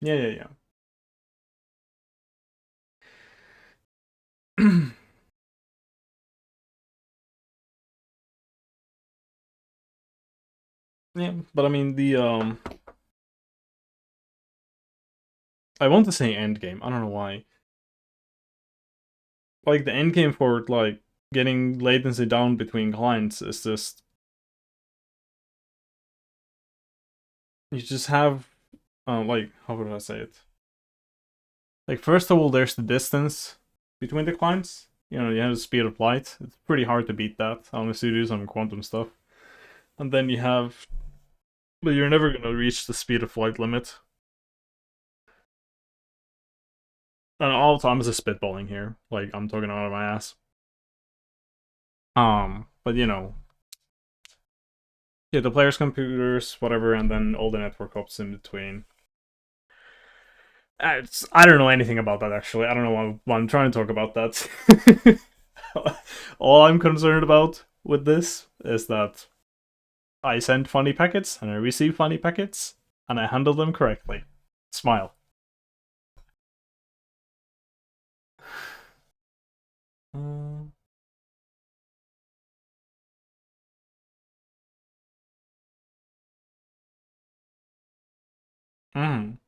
Yeah, yeah, yeah. Yeah, but I mean I want to say end game. I don't know why. Like the end game for like getting latency down between clients is just you just have like how would I say it? Like first of all, there's the distance between the clients. You know, you have the speed of light. It's pretty hard to beat that unless you do some quantum stuff. And then you have, but you're never gonna reach the speed of light limit. And all the time is a spitballing here. Like I'm talking out of my ass. But you know, yeah, the players' computers, whatever, and then all the network hops in between. I don't know anything about that actually. I don't know why I'm trying to talk about that. All I'm concerned about with this is that I send funny packets and I receive funny packets and I handle them correctly. Smile. Mm.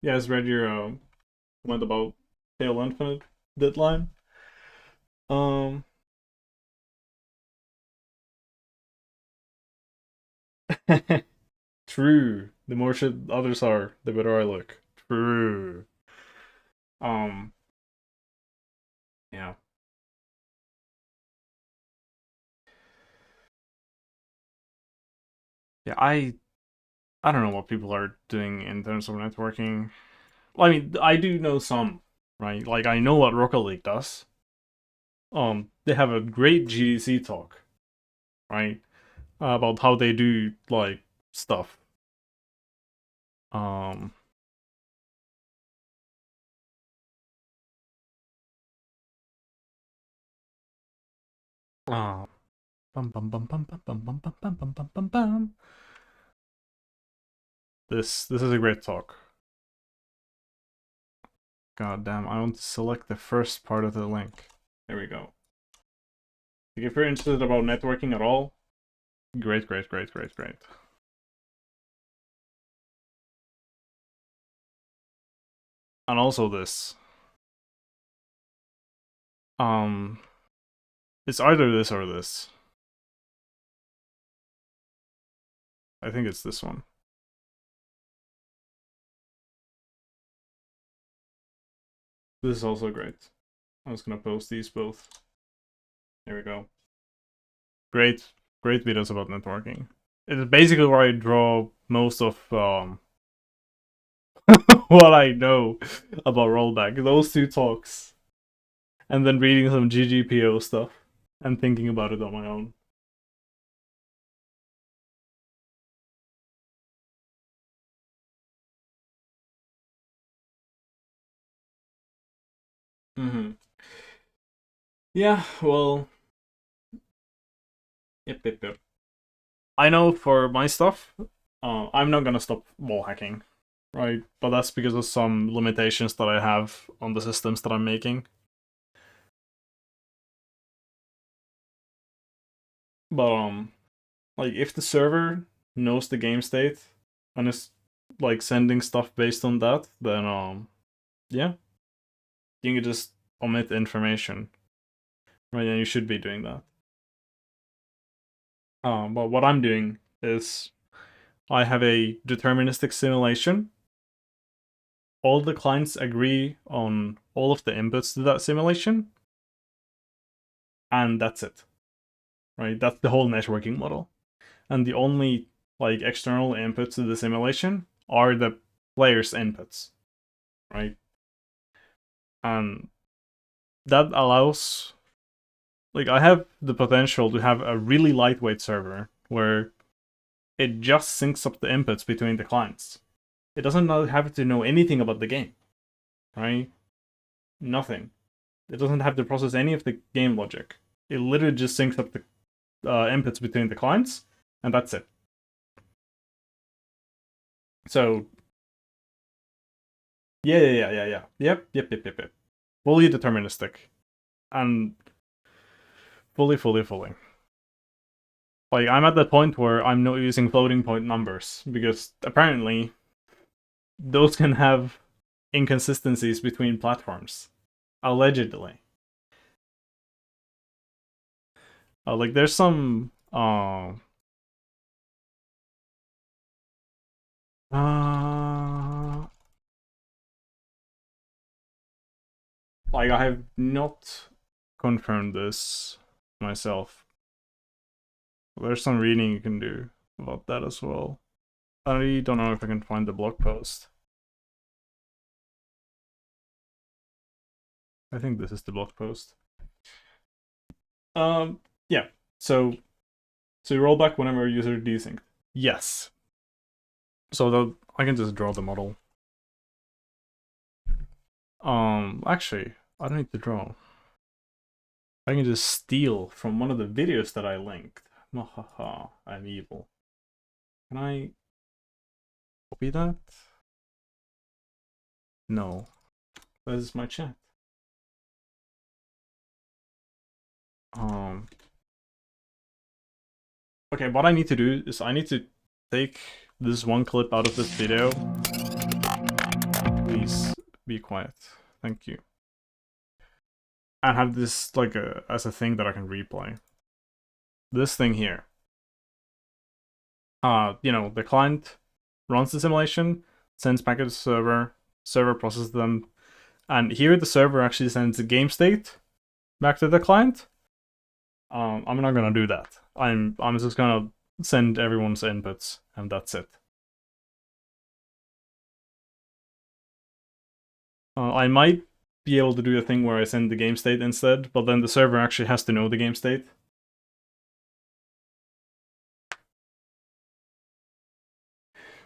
Yeah, I read your comment about Halo Infinite deadline. Um, true. The more shit others are, the better I look. True. Um, yeah. Yeah, I don't know what people are doing in terms of networking. Well, I mean, I do know some, right? Like I know what Rocket League does. They have a great GDC talk, right? About how they do like stuff. Um, uh, bum bum bum bum bum bum bum bum bum bum bum bum bum. This is a great talk. God damn, I want to select the first part of the link. There we go. Like if you're interested about networking at all, great, great, great, great, great. And also this. Um, it's either this or this. I think it's this one. This is also great. I'm just gonna post these both. There we go. Great, great videos about networking. It's basically where I draw most of what I know about rollback. Those two talks, and then reading some GGPO stuff and thinking about it on my own. Mm-hmm. Yeah, well, yep. I know for my stuff, I'm not gonna stop wall hacking, right? But that's because of some limitations that I have on the systems that I'm making. But like if the server knows the game state and is like sending stuff based on that, then yeah, you can just omit information, right? And you should be doing that. But what I'm doing is I have a deterministic simulation. All the clients agree on all of the inputs to that simulation, and that's it. Right? That's the whole networking model. And the only like external inputs to the simulation are the player's inputs, right? And that allows, like, I have the potential to have a really lightweight server where it just syncs up the inputs between the clients. It doesn't have to know anything about the game, right? Nothing. It doesn't have to process any of the game logic. It literally just syncs up the inputs between the clients, and that's it. So, yeah. Yep. Fully deterministic. And fully. Like, I'm at that point where I'm not using floating point numbers, because apparently those can have inconsistencies between platforms. Allegedly. Like, there's some like, I have not confirmed this myself. There's some reading you can do about that as well. I don't know if I can find the blog post. I think this is the blog post. Yeah. So you roll back whenever a user desynced. Yes. So I can just draw the model. Actually, I don't need to draw. I can just steal from one of the videos that I linked. Mahaha, I'm evil. Can I copy that? No. That is my chat. Okay, what I need to do is I need to take this one clip out of this video. Please be quiet. Thank you. And have this like as a thing that I can replay. This thing here. The client runs the simulation, sends packets to server processes them, and here the server actually sends the game state back to the client. I'm not gonna do that. I'm just gonna send everyone's inputs, and that's it. I might be able to do a thing where I send the game state instead, but then the server actually has to know the game state.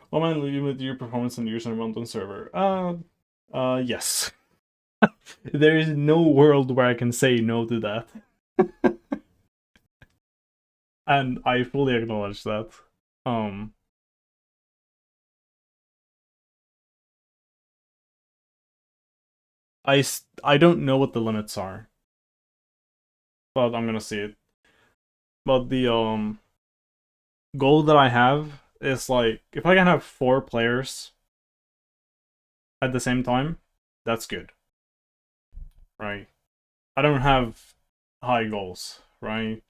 What might limit your performance on user on server? Yes. There is no world where I can say no to that. And I fully acknowledge that. I don't know what the limits are, but I'm gonna see it. But the goal that I have is like, if I can have 4 players at the same time, that's good, right? I don't have high goals, right?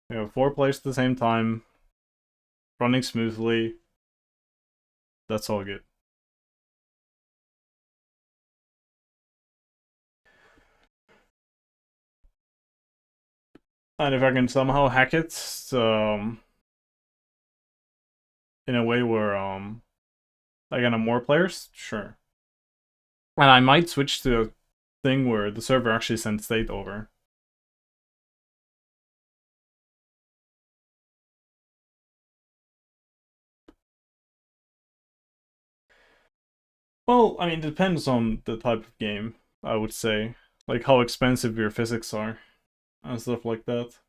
We have 4 players at the same time, running smoothly. That's all good. And if I can somehow hack it, in a way where I can have more players, sure. And I might switch to a thing where the server actually sends state over. Well, I mean, it depends on the type of game, I would say. Like how expensive your physics are and stuff like that.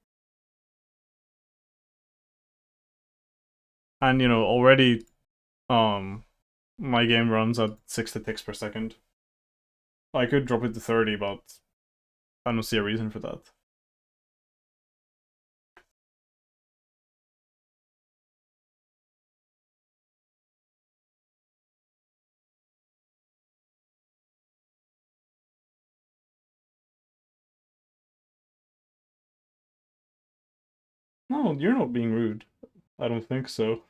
And already my game runs at 60 ticks per second. I could drop it to 30, but I don't see a reason for that. No, you're not being rude. I don't think so.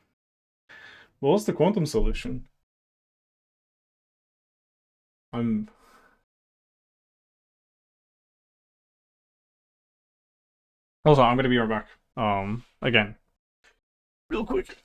Well, what's the quantum solution? I'm Also, I'm gonna be right back. Again, real quick.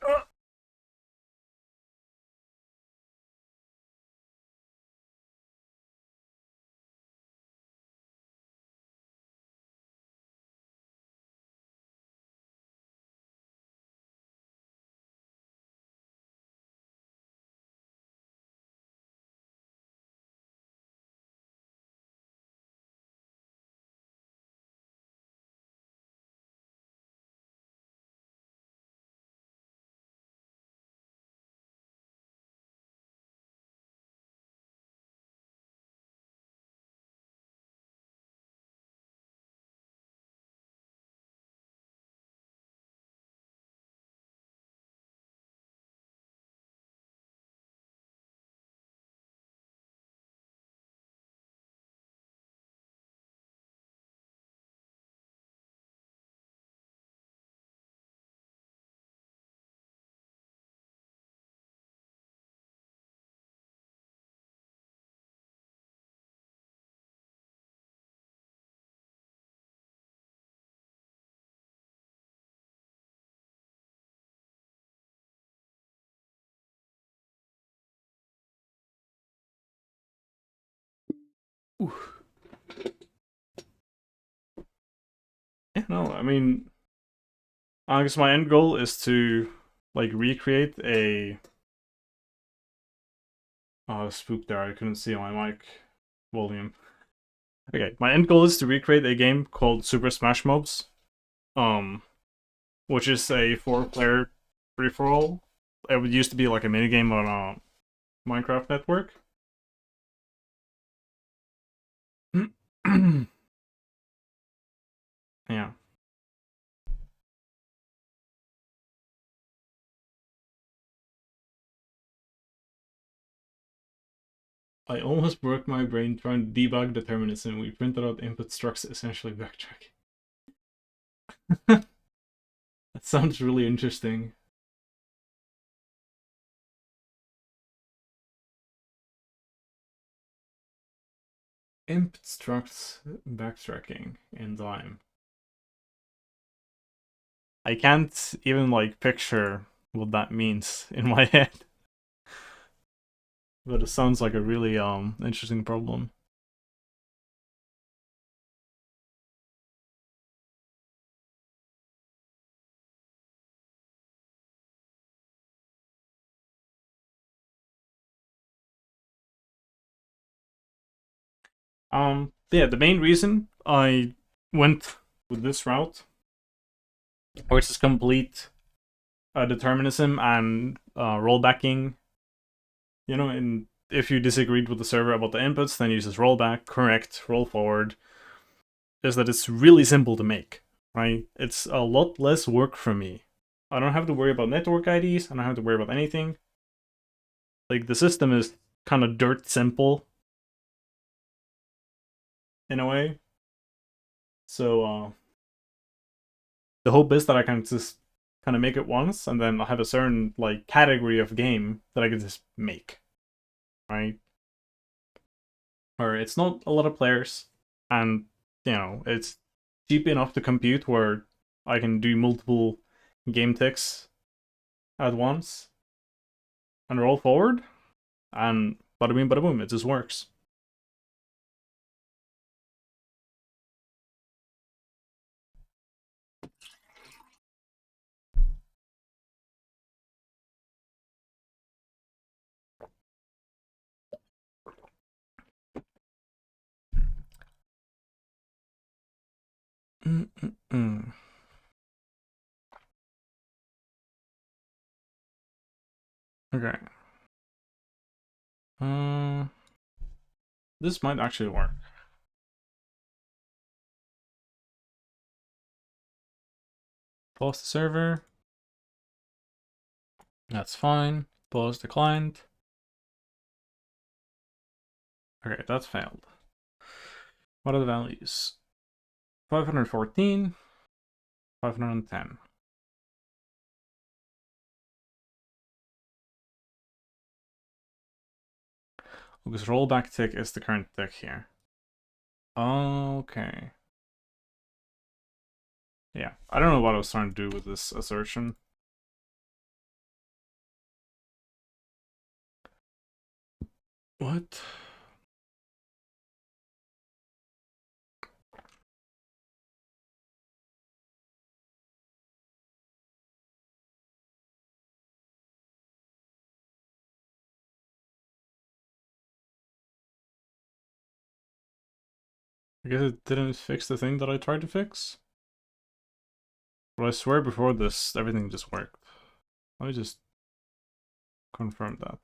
Oof. Yeah, no, I mean, I guess my end goal is to like recreate a. Oh, spook there. I couldn't see on my mic volume. Okay, my end goal is to recreate a game called Super Smash Mobs, um, which is a four-player free-for-all. It would used to be like a minigame on a Minecraft network. Yeah. I almost broke my brain trying to debug determinism. We printed out input structs, essentially backtrack. That sounds really interesting. Input structs backtracking in time. I can't even like picture what that means in my head. But it sounds like a really interesting problem. Yeah, the main reason I went with this route, which is complete determinism and rollbacking. You know, and if you disagreed with the server about the inputs, then uses rollback, correct, roll forward. Is that it's really simple to make, right? It's a lot less work for me. I don't have to worry about network IDs. I don't have to worry about anything. Like the system is kind of dirt simple in a way. So the hope is that I can just kind of make it once, and then I have a certain like category of game that I can just make, right? Or it's not a lot of players, and you know it's cheap enough to compute where I can do multiple game ticks at once and roll forward, and bada boom, it just works. Mm-mm-mm. Okay. Uh, this might actually work. Pause the server. That's fine. Pause the client. Okay, that's failed. What are the values? 514, 510. Because rollback tick is the current tick here. Okay. Yeah, I don't know what I was trying to do with this assertion. What? I guess it didn't fix the thing that I tried to fix. But I swear before this, everything just worked. Let me just confirm that.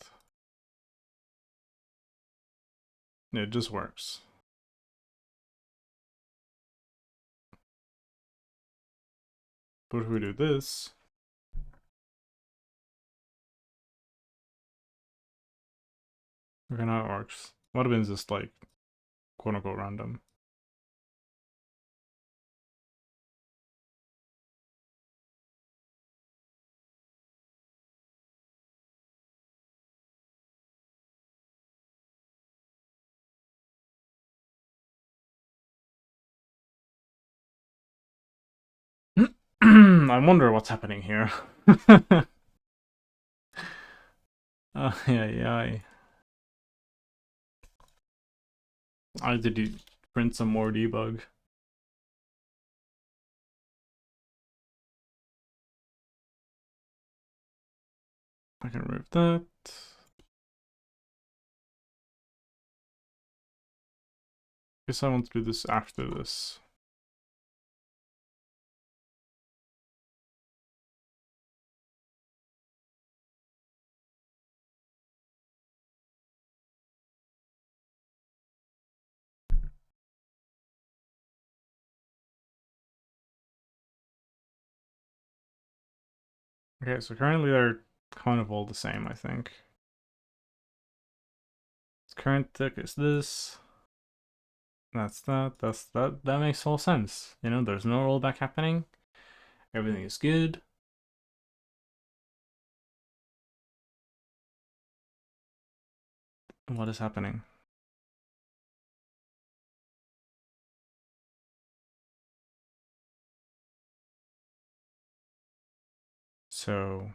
Yeah, it just works. But if we do this... Okay, now it works. Might have been just like, quote-unquote random. I wonder what's happening here. Yeah. I did print some more debug. I can remove that. Guess I want to do this after this. Okay, so currently they're kind of all the same, I think. Current tick is this. That's that. That's that. That makes all sense. You know, there's no rollback happening. Everything is good. What is happening? So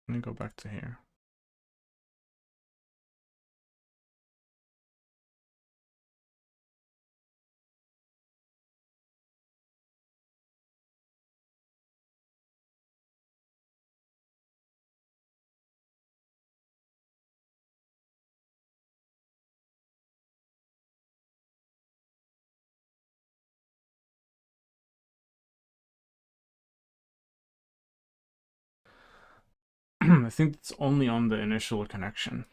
let me go back to here. I think it's only on the initial connection.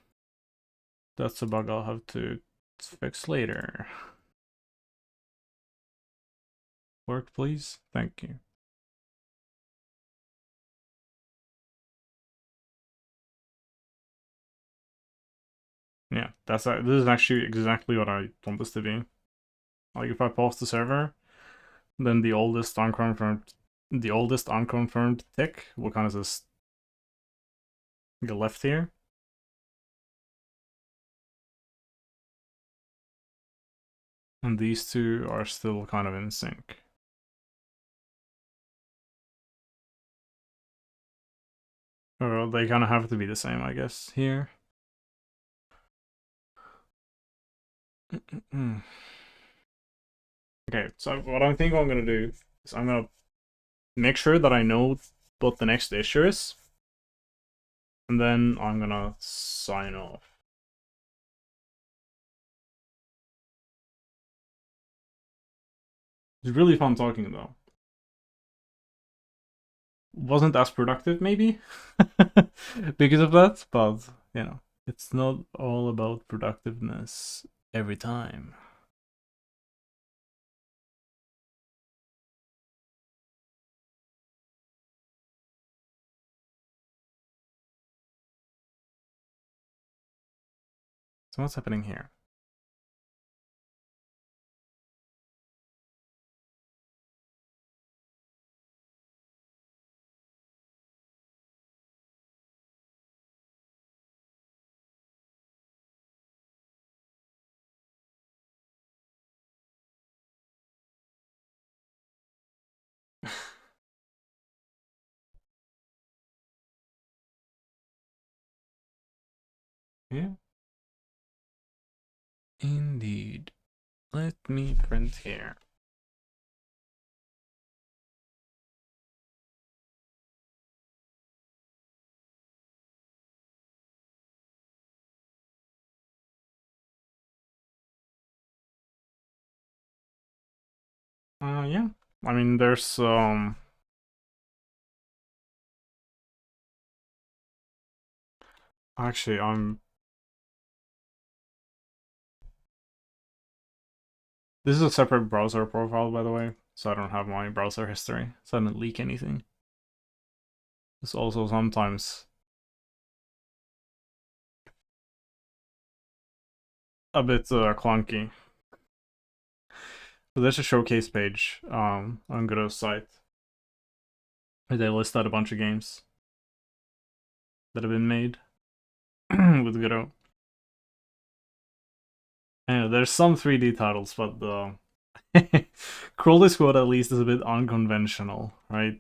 That's a bug I'll have to fix later. Work, please. Thank you. Yeah, this is actually exactly what I want this to be. Like if I pause the server, then the oldest unconfirmed tick will kind of just get left here. And these two are still kind of in sync. Or they kind of have to be the same, I guess, here. Okay, so what I think I'm going to do is I'm going to make sure that I know what the next issue is. And then I'm going to sign off. It's really fun talking, though. Wasn't as productive, maybe, because of that, but, you know, it's not all about productiveness every time. So what's happening here? Yeah. Indeed. Let me print here. Yeah. I mean, there's actually this is a separate browser profile, by the way, so I don't have my browser history, so I didn't leak anything. It's also sometimes a bit clunky. So there's a showcase page on Godot's site where they list out a bunch of games that have been made with Godot. And there's some 3D titles, but the Crawley Squad at least is a bit unconventional, right?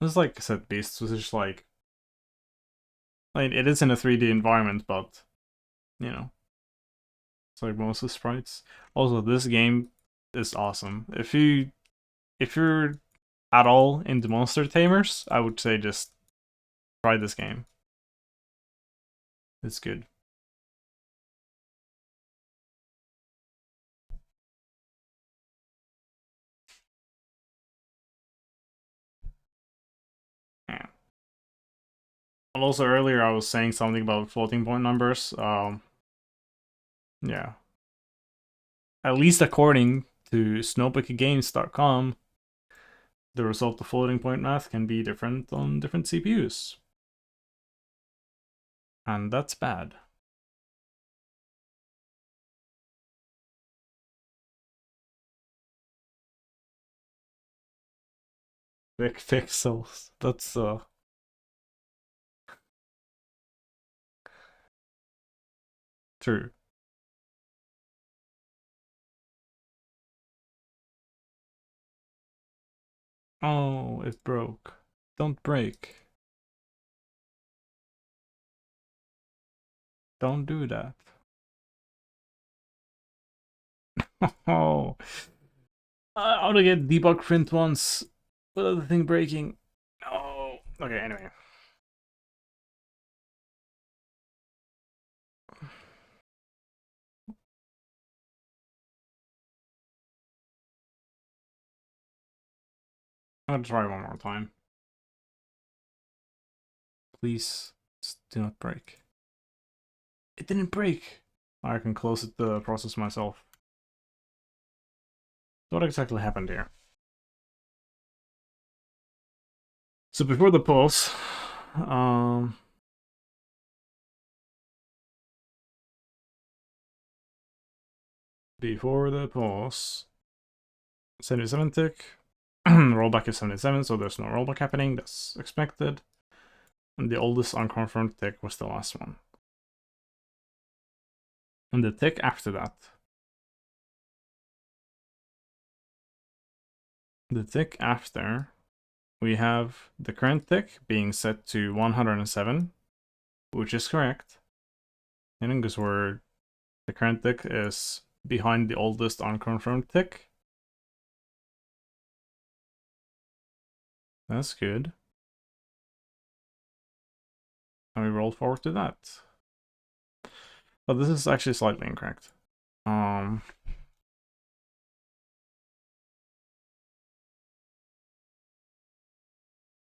It's like Set Beasts, which is like it is in a 3D environment, but you know, it's like most of the sprites. Also, this game is awesome. If you're at all into monster tamers, I would say just try this game. It's good. Yeah. And also earlier I was saying something about floating point numbers. Yeah. At least according to snowpickgames.com, the result of floating point math can be different on different CPUs. And that's bad. Big pixels. That's true. Oh, it broke. Don't break. Don't do that. Oh, I ought to get debug print once without the thing breaking. Oh, okay. Anyway, I'll try one more time. Please do not break. It didn't break. I can close it the process myself. What exactly happened here? So before the pulse, before the pause, 77 tick. Rollback is 77, so there's no rollback happening. That's expected. And the oldest unconfirmed tick was the last one. And the tick after that. The tick after, we have the current tick being set to 107, which is correct. And because the current tick is behind the oldest unconfirmed tick. That's good. And we roll forward to that. But this is actually slightly incorrect.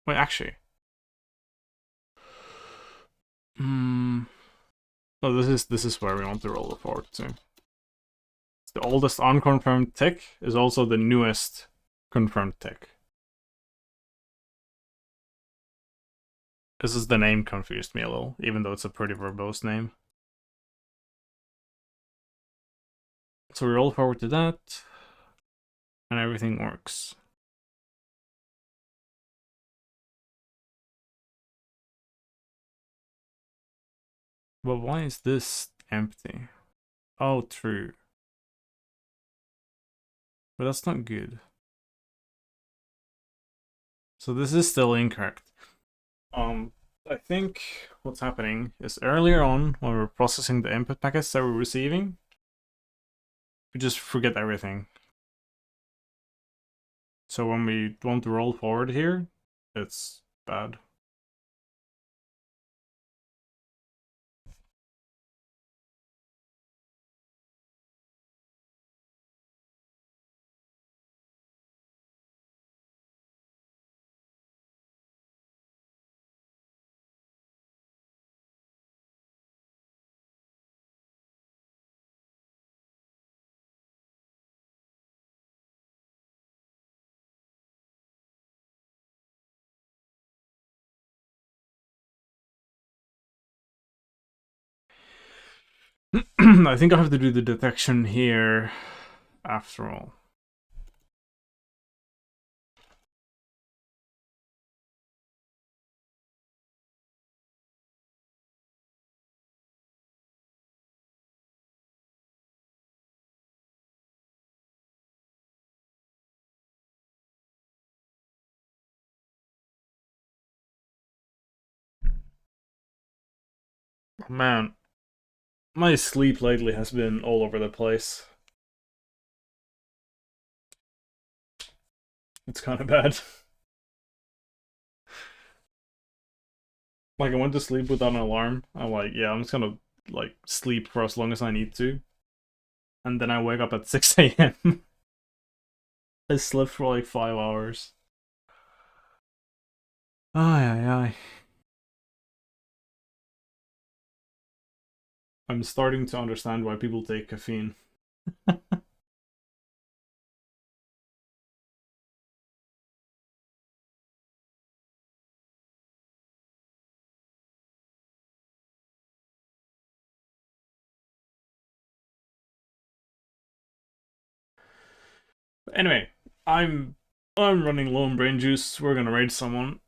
Wait, actually. No, this is where we want to roll it forward to. The oldest unconfirmed tick is also the newest confirmed tick. This is the name confused me a little, even though it's a pretty verbose name. So we roll forward to that, and everything works. But why is this empty? Oh, true. But that's not good. So this is still incorrect. I think what's happening is earlier on when we're processing the input packets that we're receiving, we just forget everything. So when we want to roll forward here, it's bad. I think I have to do the detection here after all. Man, my sleep lately has been all over the place. It's kind of bad. Like, I went to sleep without an alarm. I'm like, yeah, I'm just gonna, like, sleep for as long as I need to. And then I wake up at 6 a.m. I slept for like 5 hours. Ay, ay, ay. I'm starting to understand why people take caffeine. Anyway, I'm running low on brain juice. We're gonna raid someone.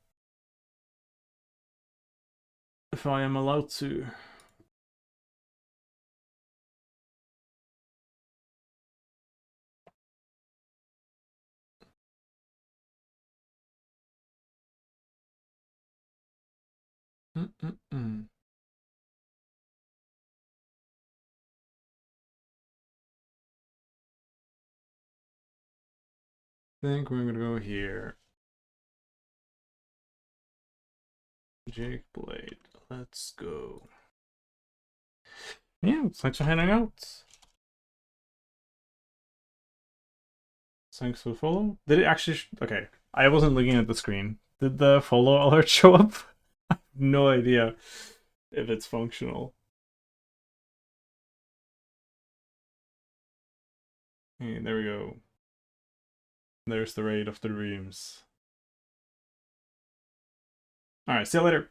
If I am allowed to. Mm-mm-mm. Think we're gonna go here. Jake Blade. Let's go. Yeah, thanks for hanging out. Thanks for the follow. Did it actually? Okay, I wasn't looking at the screen. Did the follow alert show up? No idea if it's functional. Hey, there we go. There's the raid of the dreams. Alright, see you later.